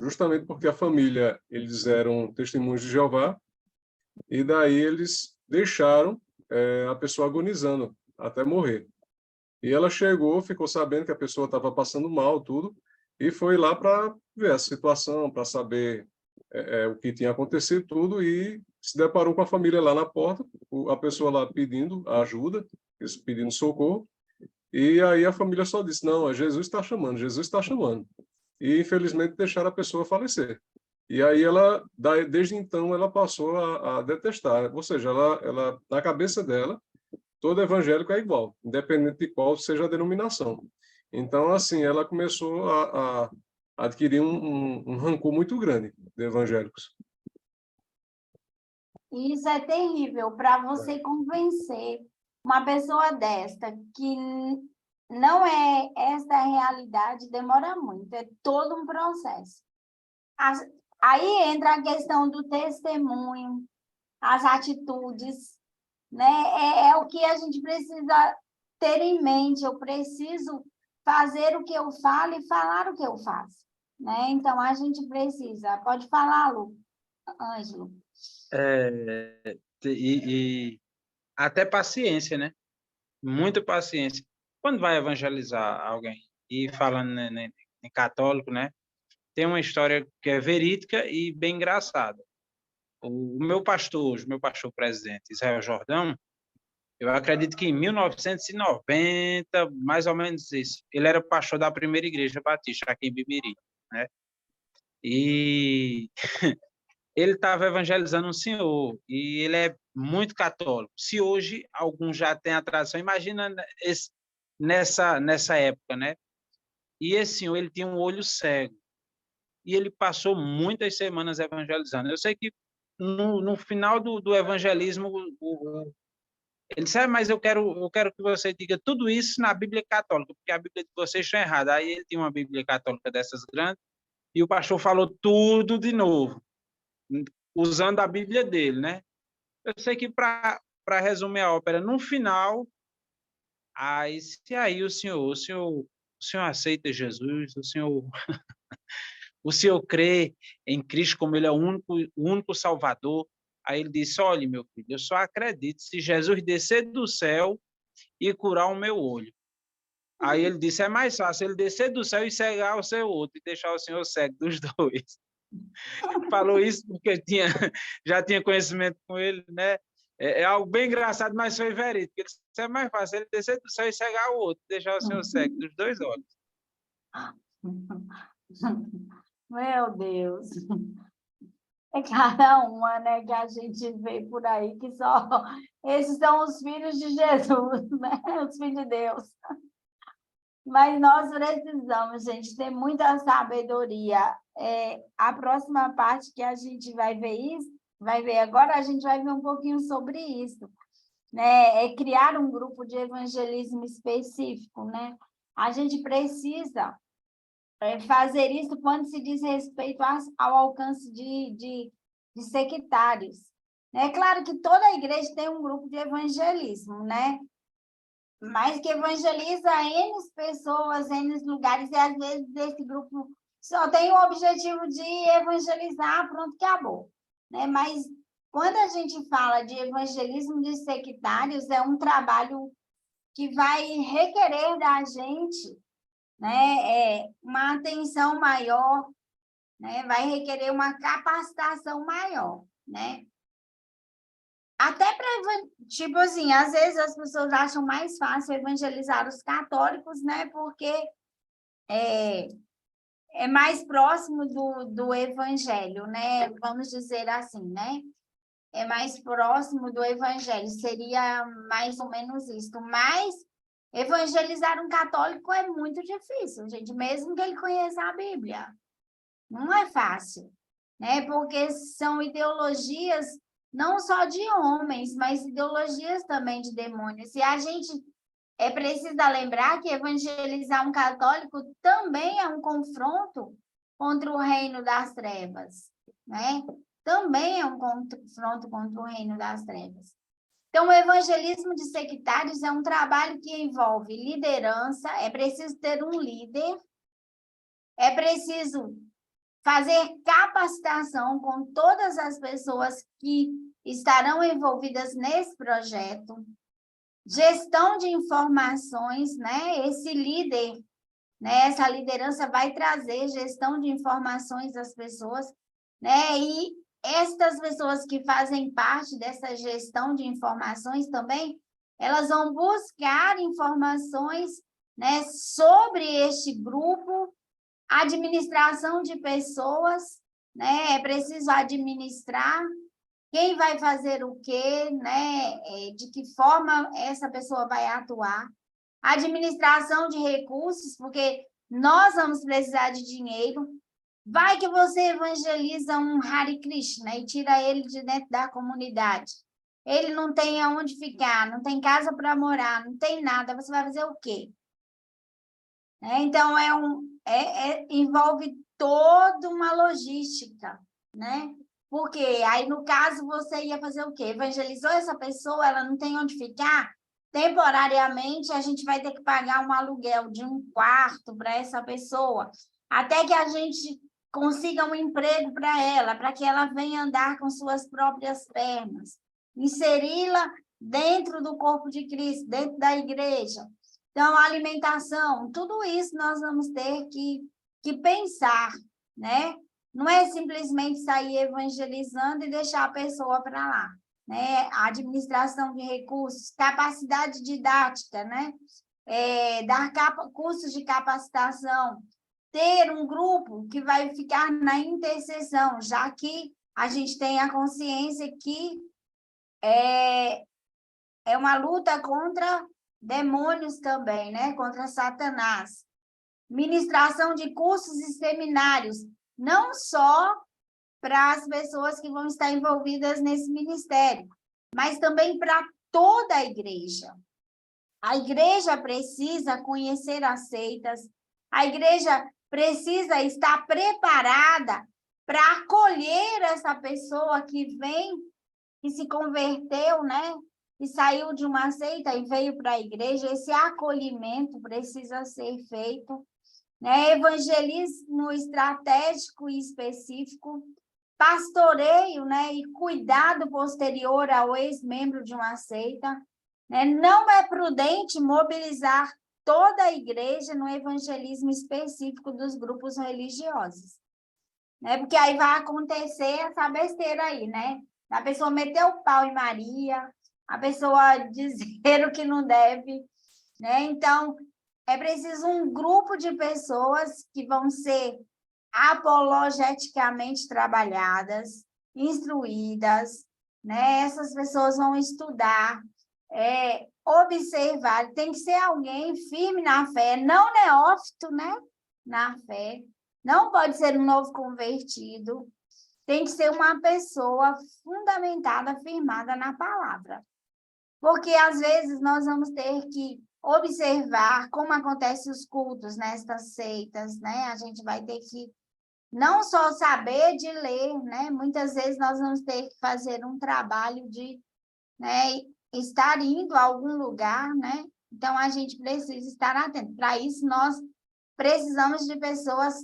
Speaker 1: justamente porque a família, eles eram testemunhos de Jeová, e daí eles deixaram a pessoa agonizando até morrer. E ela chegou, ficou sabendo que a pessoa estava passando mal, tudo, e foi lá para ver a situação, para saber o que tinha acontecido, tudo, e se deparou com a família lá na porta, a pessoa lá pedindo ajuda, pedindo socorro, e aí a família só disse, não, Jesus está chamando, Jesus está chamando. E, infelizmente, deixaram a pessoa falecer. E aí ela, desde então, ela passou a detestar, ou seja, ela na cabeça dela, todo evangélico é igual, independente de qual seja a denominação. Então, assim, ela começou a adquirir um rancor muito grande de evangélicos.
Speaker 2: Isso é terrível para você convencer uma pessoa desta que não é esta a realidade, demora muito, é todo um processo. Aí entra a questão do testemunho, as atitudes, né? É o que a gente precisa ter em mente. Eu preciso fazer o que eu falo e falar o que eu faço, né? Então, a gente precisa. Pode falar, Lu, Ângelo.
Speaker 7: E até paciência, né? Muita paciência. Quando vai evangelizar alguém, e falando em católico, né? Tem uma história que é verídica e bem engraçada. O meu pastor presidente, Israel Jordão, eu acredito que em 1990, mais ou menos isso, ele era pastor da primeira igreja batista aqui em Bimirim. né? E ele estava evangelizando um senhor, e ele é muito católico. Se hoje alguns já têm atração, imagina nessa época, né? E esse senhor, ele tinha um olho cego, e ele passou muitas semanas evangelizando. Eu sei que no final do evangelismo, ele disse, mas eu quero que você diga tudo isso na Bíblia Católica, porque a Bíblia de vocês está errada. Aí ele tinha uma Bíblia Católica dessas grandes, e o pastor falou tudo de novo, usando a Bíblia dele, né? Eu sei que, para resumir a ópera, no final, aí o senhor aceita Jesus, o senhor crê em Cristo como ele é o único Salvador. Aí ele disse, olha, meu filho, eu só acredito se Jesus descer do céu e curar o meu olho. Aí ele disse, é mais fácil ele descer do céu e cegar o seu outro, e deixar o senhor cego dos dois. Falou isso porque já tinha conhecimento com ele, né? É algo bem engraçado, mas foi verídico. Ele disse, é mais fácil ele descer do céu e cegar o outro, deixar o senhor cego dos dois olhos.
Speaker 2: Meu Deus. É cada uma, né, que a gente vê por aí, que só esses são os filhos de Jesus, né? Os filhos de Deus. Mas nós precisamos, gente, ter muita sabedoria. A próxima parte que a gente vai ver agora, a gente vai ver um pouquinho sobre isso, né? É criar um grupo de evangelismo específico, né? A gente precisa fazer isso quando se diz respeito ao alcance de sectários. É claro que toda igreja tem um grupo de evangelismo, né? Mas que evangeliza N pessoas, N lugares, e às vezes esse grupo só tem o objetivo de evangelizar, pronto, acabou. Né? Mas quando a gente fala de evangelismo de sectários, é um trabalho que vai requerer da gente, né, uma atenção maior, né, vai requerer uma capacitação maior, né? Até para, tipo assim, às vezes as pessoas acham mais fácil evangelizar os católicos, né, porque é mais próximo do evangelho, né, vamos dizer assim, né? É mais próximo do evangelho, seria mais ou menos isso, mas evangelizar um católico é muito difícil, gente, mesmo que ele conheça a Bíblia. Não é fácil, né? Porque são ideologias não só de homens, mas ideologias também de demônios. E a gente precisa lembrar que evangelizar um católico também é um confronto contra o reino das trevas, né? Também é um confronto contra o reino das trevas. Então, o evangelismo de sectários é um trabalho que envolve liderança, é preciso ter um líder, é preciso fazer capacitação com todas as pessoas que estarão envolvidas nesse projeto, gestão de informações, né? Esse líder, né? Essa liderança vai trazer gestão de informações às pessoas, né? E estas pessoas que fazem parte dessa gestão de informações também, elas vão buscar informações, né, sobre este grupo, administração de pessoas, né? É preciso administrar quem vai fazer o quê, né? De que forma essa pessoa vai atuar. Administração de recursos, porque nós vamos precisar de dinheiro. Vai que você evangeliza um Hare Krishna e tira ele de dentro da comunidade. Ele não tem aonde ficar, não tem casa para morar, não tem nada. Você vai fazer o quê? Então, envolve toda uma logística, né? Porque aí, no caso, você ia fazer o quê? Evangelizou essa pessoa, ela não tem onde ficar? Temporariamente, a gente vai ter que pagar um aluguel de um quarto para essa pessoa, até que a gente consiga um emprego para ela, para que ela venha andar com suas próprias pernas, inseri-la dentro do corpo de Cristo, dentro da igreja. Então, a alimentação, tudo isso nós vamos ter que pensar, né? Não é simplesmente sair evangelizando e deixar a pessoa para lá, né? A administração de recursos, capacidade didática, né? Dar cursos de capacitação, ter um grupo que vai ficar na intercessão, já que a gente tem a consciência que é uma luta contra demônios também, né? Contra Satanás. Ministração de cursos e seminários, não só para as pessoas que vão estar envolvidas nesse ministério, mas também para toda a igreja. A igreja precisa conhecer as seitas, a igreja precisa estar preparada para acolher essa pessoa que vem, que se converteu, né? E saiu de uma seita e veio para a igreja. Esse acolhimento precisa ser feito, né? Evangelismo estratégico e específico, pastoreio, né? E cuidado posterior ao ex-membro de uma seita, né? Não é prudente mobilizar toda a igreja no evangelismo específico dos grupos religiosos, né? Porque aí vai acontecer essa besteira aí, né? A pessoa meter o pau em Maria, a pessoa dizer o que não deve, né? Então, é preciso um grupo de pessoas que vão ser apologeticamente trabalhadas, instruídas, né? Essas pessoas vão estudar, observar, tem que ser alguém firme na fé, não neófito, né? Na fé, não pode ser um novo convertido, tem que ser uma pessoa fundamentada, firmada na palavra. Porque, às vezes, nós vamos ter que observar como acontecem os cultos nestas seitas, né? A gente vai ter que não só saber de ler, né? Muitas vezes nós vamos ter que fazer um trabalho de, né, estar indo a algum lugar, né? Então, a gente precisa estar atento. Para isso, nós precisamos de pessoas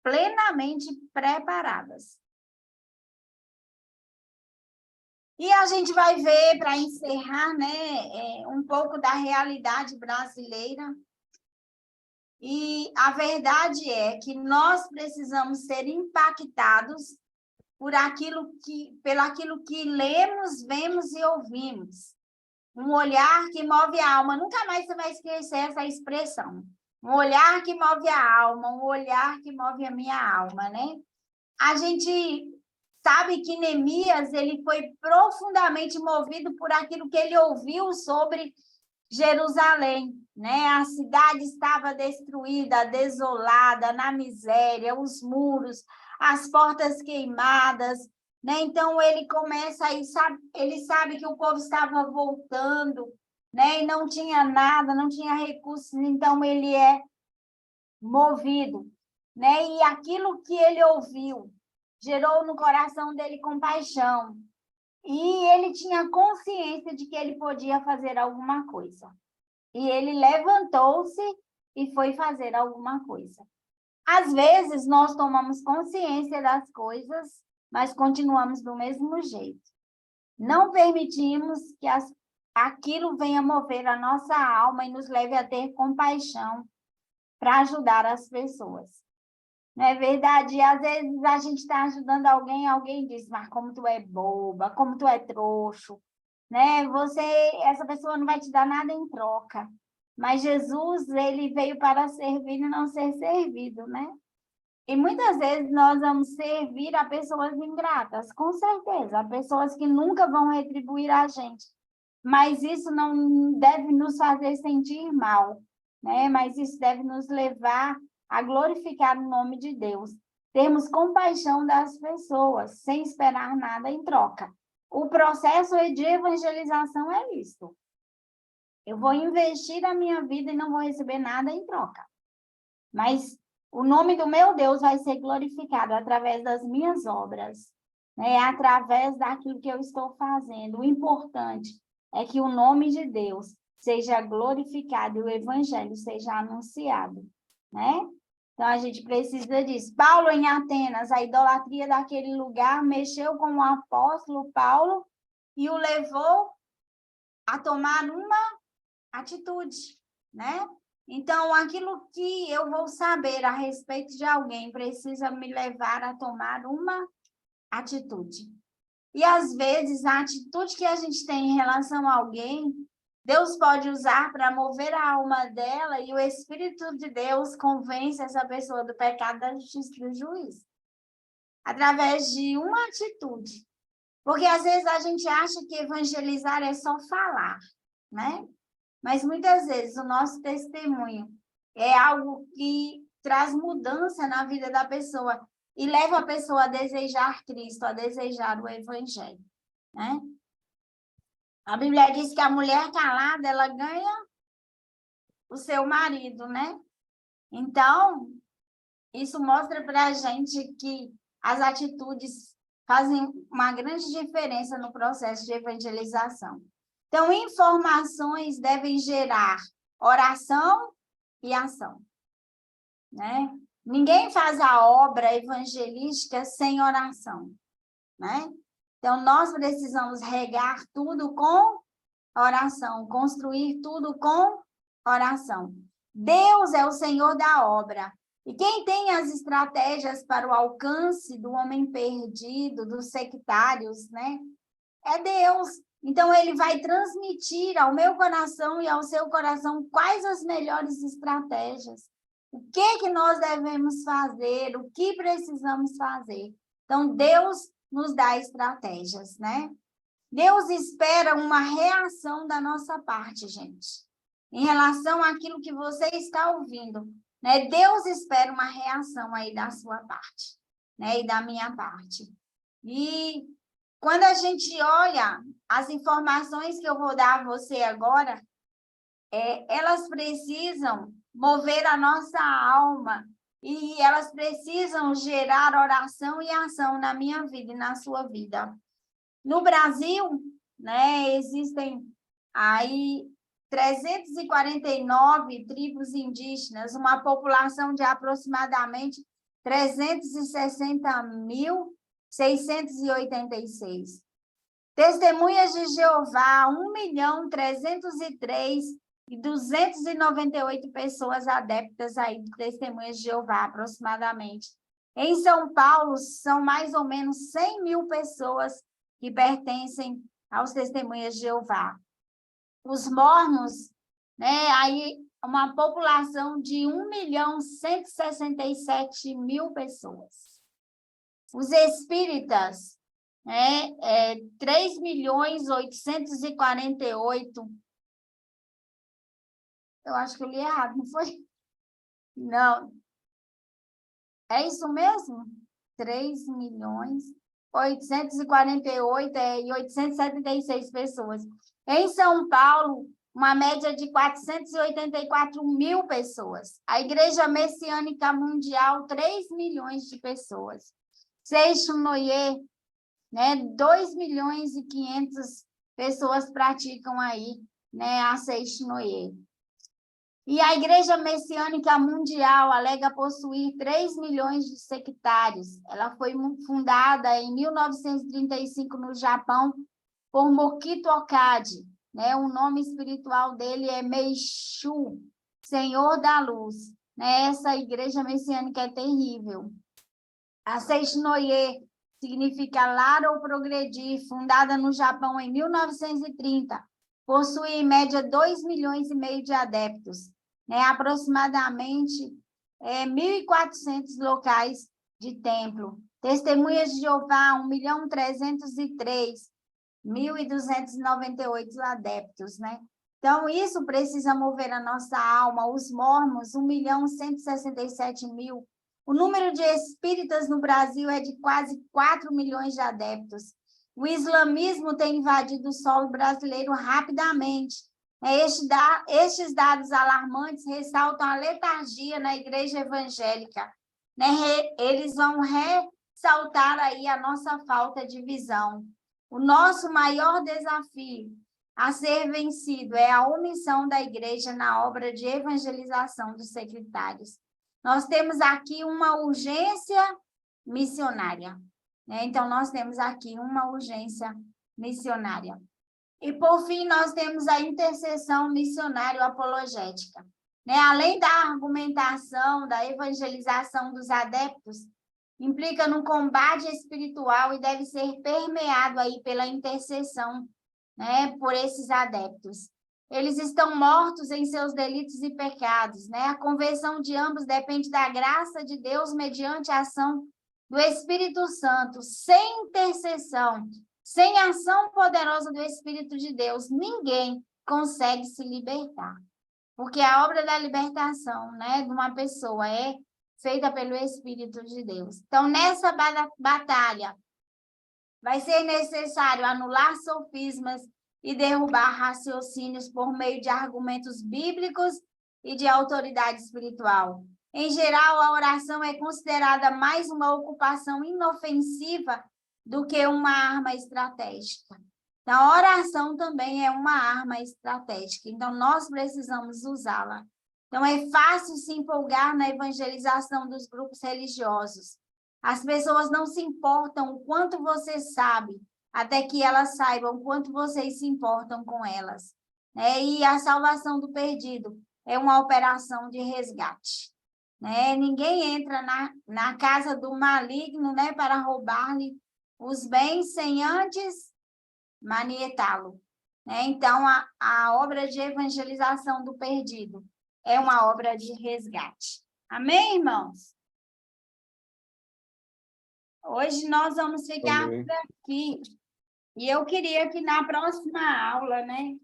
Speaker 2: plenamente preparadas. E a gente vai ver, para encerrar, né, um pouco da realidade brasileira. E a verdade é que nós precisamos ser impactados pelo aquilo que lemos, vemos e ouvimos. Um olhar que move a alma. Nunca mais você vai esquecer essa expressão. Um olhar que move a alma, um olhar que move a minha alma, né? A gente sabe que Neemias, ele foi profundamente movido por aquilo que ele ouviu sobre Jerusalém, né? A cidade estava destruída, desolada, na miséria, os muros, as portas queimadas, né? Então ele começa aí, ele sabe que o povo estava voltando, né? E não tinha nada, não tinha recursos, então ele é movido, né? E aquilo que ele ouviu gerou no coração dele compaixão. E ele tinha consciência de que ele podia fazer alguma coisa. E ele levantou-se e foi fazer alguma coisa. Às vezes, nós tomamos consciência das coisas, mas continuamos do mesmo jeito. Não permitimos que aquilo venha mover a nossa alma e nos leve a ter compaixão para ajudar as pessoas. Não é verdade? E às vezes a gente está ajudando alguém diz, mas como tu é boba, como tu é trouxo, né? Essa pessoa não vai te dar nada em troca. Mas Jesus, ele veio para servir e não ser servido, né? E muitas vezes nós vamos servir a pessoas ingratas, com certeza, a pessoas que nunca vão retribuir a gente. Mas isso não deve nos fazer sentir mal, né? Mas isso deve nos levar a glorificar o nome de Deus. Termos compaixão das pessoas, sem esperar nada em troca. O processo de evangelização é isso. Eu vou investir a minha vida e não vou receber nada em troca. Mas o nome do meu Deus vai ser glorificado através das minhas obras, né? Através daquilo que eu estou fazendo. O importante é que o nome de Deus seja glorificado e o evangelho seja anunciado, né? Então, a gente precisa disso. Paulo, em Atenas, a idolatria daquele lugar mexeu com o apóstolo Paulo e o levou a tomar uma atitude, né? Então, aquilo que eu vou saber a respeito de alguém precisa me levar a tomar uma atitude. E, às vezes, a atitude que a gente tem em relação a alguém Deus pode usar para mover a alma dela e o Espírito de Deus convence essa pessoa do pecado, da justiça e do juízo. Através de uma atitude. Porque às vezes a gente acha que evangelizar é só falar, né? Mas muitas vezes o nosso testemunho é algo que traz mudança na vida da pessoa e leva a pessoa a desejar Cristo, a desejar o evangelho, né? A Bíblia diz que a mulher calada, ela ganha o seu marido, né? Então, isso mostra para a gente que as atitudes fazem uma grande diferença no processo de evangelização. Então, informações devem gerar oração e ação, né? Ninguém faz a obra evangelística sem oração, né? Então, nós precisamos regar tudo com oração, construir tudo com oração. Deus é o Senhor da obra. E quem tem as estratégias para o alcance do homem perdido, dos sectários, né? É Deus. Então, ele vai transmitir ao meu coração e ao seu coração quais as melhores estratégias. O que nós devemos fazer, o que precisamos fazer. Então, Deus nos dá estratégias, né? Deus espera uma reação da nossa parte, gente. Em relação àquilo que você está ouvindo, né? Deus espera uma reação aí da sua parte, né? E da minha parte. E quando a gente olha as informações que eu vou dar a você agora, elas precisam mover a nossa alma e elas precisam gerar oração e ação na minha vida e na sua vida. No Brasil, né, existem aí 349 tribos indígenas, uma população de aproximadamente 360.686. Testemunhas de Jeová, 1.303.298 pessoas adeptas aí de Testemunhas de Jeová, aproximadamente. Em São Paulo, são mais ou menos 100.000 pessoas que pertencem aos Testemunhas de Jeová. Os mormons, né, aí uma população de 1.167.000 pessoas. Os espíritas, 3.848. Eu acho que eu li errado, não foi? Não. É isso mesmo? 3.848.876 pessoas. Em São Paulo, uma média de 484.000 pessoas. A Igreja Messiânica Mundial, 3 milhões de pessoas. Seixonoye, né, 2.500.000 pessoas praticam aí, né, a Seixonoye. E a Igreja Messiânica Mundial alega possuir 3 milhões de sectários. Ela foi fundada em 1935 no Japão por Mokito Okadi, né? O nome espiritual dele é Meishu, Senhor da Luz. Né? Essa igreja messiânica é terrível. A Seixonoye significa lar ou progredir, fundada no Japão em 1930. Possui em média 2,5 milhões de adeptos, né? Aproximadamente 1.400 locais de templo. Testemunhas de Jeová, 1.303.298 adeptos, né? Então, isso precisa mover a nossa alma. Os mormons, 1.167.000. O número de espíritas no Brasil é de quase 4 milhões de adeptos. O islamismo tem invadido o solo brasileiro rapidamente. Estes dados alarmantes ressaltam a letargia na igreja evangélica. Né? Eles vão ressaltar aí a nossa falta de visão. O nosso maior desafio a ser vencido é a omissão da igreja na obra de evangelização dos sectários. Nós temos aqui uma urgência missionária. Né? Então, nós temos aqui uma urgência missionária. E, por fim, nós temos a intercessão missionário-apologética. Né? Além da argumentação, da evangelização dos adeptos, implica no combate espiritual e deve ser permeado aí pela intercessão, né, por esses adeptos. Eles estão mortos em seus delitos e pecados, né? A conversão de ambos depende da graça de Deus mediante a ação do Espírito Santo, sem intercessão, sem ação poderosa do Espírito de Deus, ninguém consegue se libertar. Porque a obra da libertação, né, de uma pessoa é feita pelo Espírito de Deus. Então, nessa batalha, vai ser necessário anular sofismas e derrubar raciocínios por meio de argumentos bíblicos e de autoridade espiritual. Em geral, a oração é considerada mais uma ocupação inofensiva do que uma arma estratégica. Então, a oração também é uma arma estratégica, então nós precisamos usá-la. Então, é fácil se empolgar na evangelização dos grupos religiosos. As pessoas não se importam o quanto você sabe, até que elas saibam o quanto vocês se importam com elas. E a salvação do perdido é uma operação de resgate. Ninguém entra na casa do maligno, né, para roubar-lhe os bens sem antes manietá-lo. Então, a obra de evangelização do perdido é uma obra de resgate. Amém, irmãos? Hoje nós vamos ficar por aqui. E eu queria que na próxima aula, né,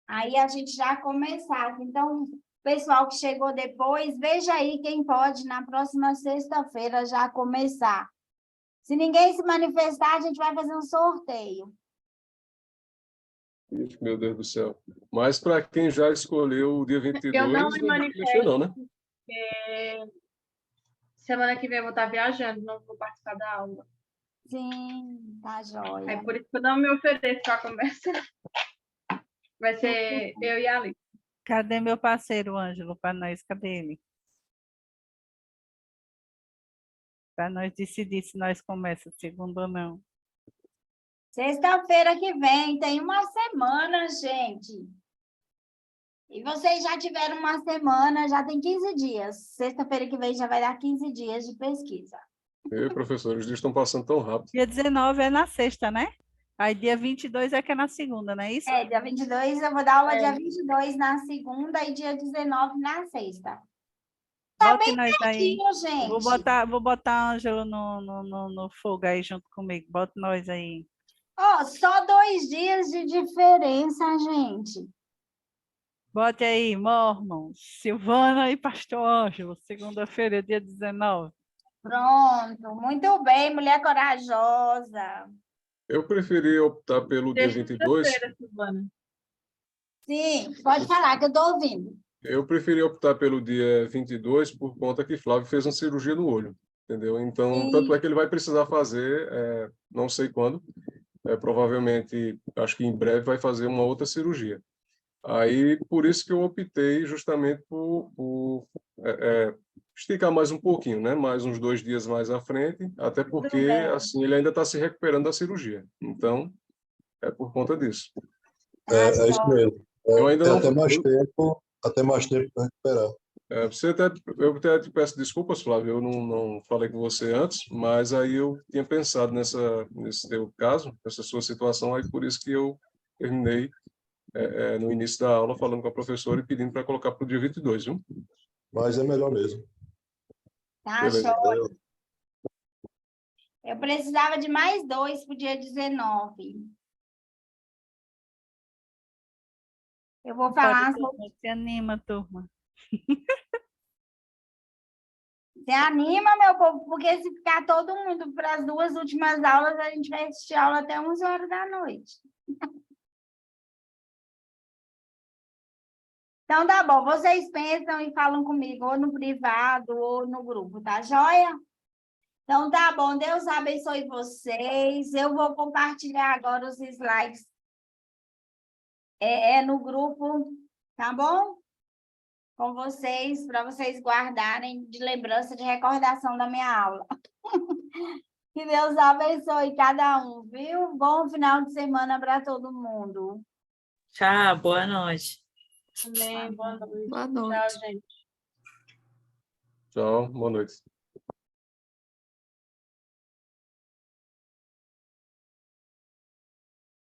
Speaker 2: aí a gente já começasse. Então, pessoal que chegou depois, veja aí quem pode na próxima sexta-feira já começar. Se ninguém se manifestar, a gente vai fazer um sorteio.
Speaker 1: Meu Deus do céu. Mas para quem já escolheu o dia 22,
Speaker 4: Eu não me
Speaker 1: não vai mexer
Speaker 4: manifesto,
Speaker 1: não, né?
Speaker 4: porque semana que vem eu vou estar viajando, não vou participar da aula.
Speaker 2: Sim, tá joia.
Speaker 4: É por isso que eu não me ofereço para a conversa. Vai ser eu e a Alice.
Speaker 6: Cadê meu parceiro, Ângelo, para nós? Cadê ele? Para nós decidir se nós começamos segunda ou não.
Speaker 2: Sexta-feira que vem, tem uma semana, gente. E vocês já tiveram uma semana, já tem 15 dias. Sexta-feira que vem já vai dar 15 dias de pesquisa.
Speaker 1: Professor, os dias estão passando tão rápido.
Speaker 6: Dia 19 é na sexta, né? Aí dia 22 é que é na segunda, não é isso?
Speaker 2: Dia 22, eu vou dar aula dia 22 na segunda e dia 19 na sexta. Tá
Speaker 6: Bote
Speaker 2: bem
Speaker 6: nós aí.
Speaker 2: pertinho, gente.
Speaker 6: Vou botar Ângelo no fogo aí junto comigo. Bota nós aí.
Speaker 2: Só 2 dias de diferença, gente.
Speaker 6: Bote aí, Mormon, Silvana e Pastor Ângelo. Segunda-feira, dia 19.
Speaker 2: Pronto, muito bem, mulher corajosa.
Speaker 1: Eu preferi optar pelo dia 22.
Speaker 4: Silvana.
Speaker 2: Sim, pode falar que eu estou ouvindo.
Speaker 1: Eu preferi optar pelo dia 22 por conta que Flávio fez uma cirurgia no olho, entendeu? Então, tanto é que ele vai precisar fazer, não sei quando, provavelmente, acho que em breve vai fazer uma outra cirurgia. Aí, por isso que eu optei justamente por esticar mais um pouquinho, né? Mais uns 2 dias mais à frente, até porque, assim, ele ainda está se recuperando da cirurgia. Então, é por conta disso.
Speaker 8: É isso mesmo.
Speaker 1: Eu ainda não...
Speaker 8: até mais tempo para recuperar.
Speaker 1: Eu até te peço desculpas, Flávio, eu não falei com você antes, mas aí eu tinha pensado nesse teu caso, nessa sua situação, aí por isso que eu terminei no início da aula falando com a professora e pedindo para colocar para o dia 22, viu?
Speaker 8: Mas é melhor mesmo.
Speaker 2: Tá, show. Eu precisava de mais 2 para o dia 19. Eu vou falar...
Speaker 6: Se anima, turma.
Speaker 2: Se anima, meu povo, porque se ficar todo mundo para as 2 últimas aulas, a gente vai assistir aula até 11 horas da noite. Então, tá bom. Vocês pensam e falam comigo, ou no privado, ou no grupo, tá joia? Então, tá bom. Deus abençoe vocês. Eu vou compartilhar agora os slides no grupo, tá bom? Com vocês, para vocês guardarem de lembrança, de recordação da minha aula. Que Deus abençoe cada um, viu? Bom final de semana para todo mundo.
Speaker 9: Tchau, boa noite.
Speaker 4: Amém. Boa noite.
Speaker 9: Boa noite.
Speaker 4: Tchau, gente.
Speaker 1: Tchau, boa noite.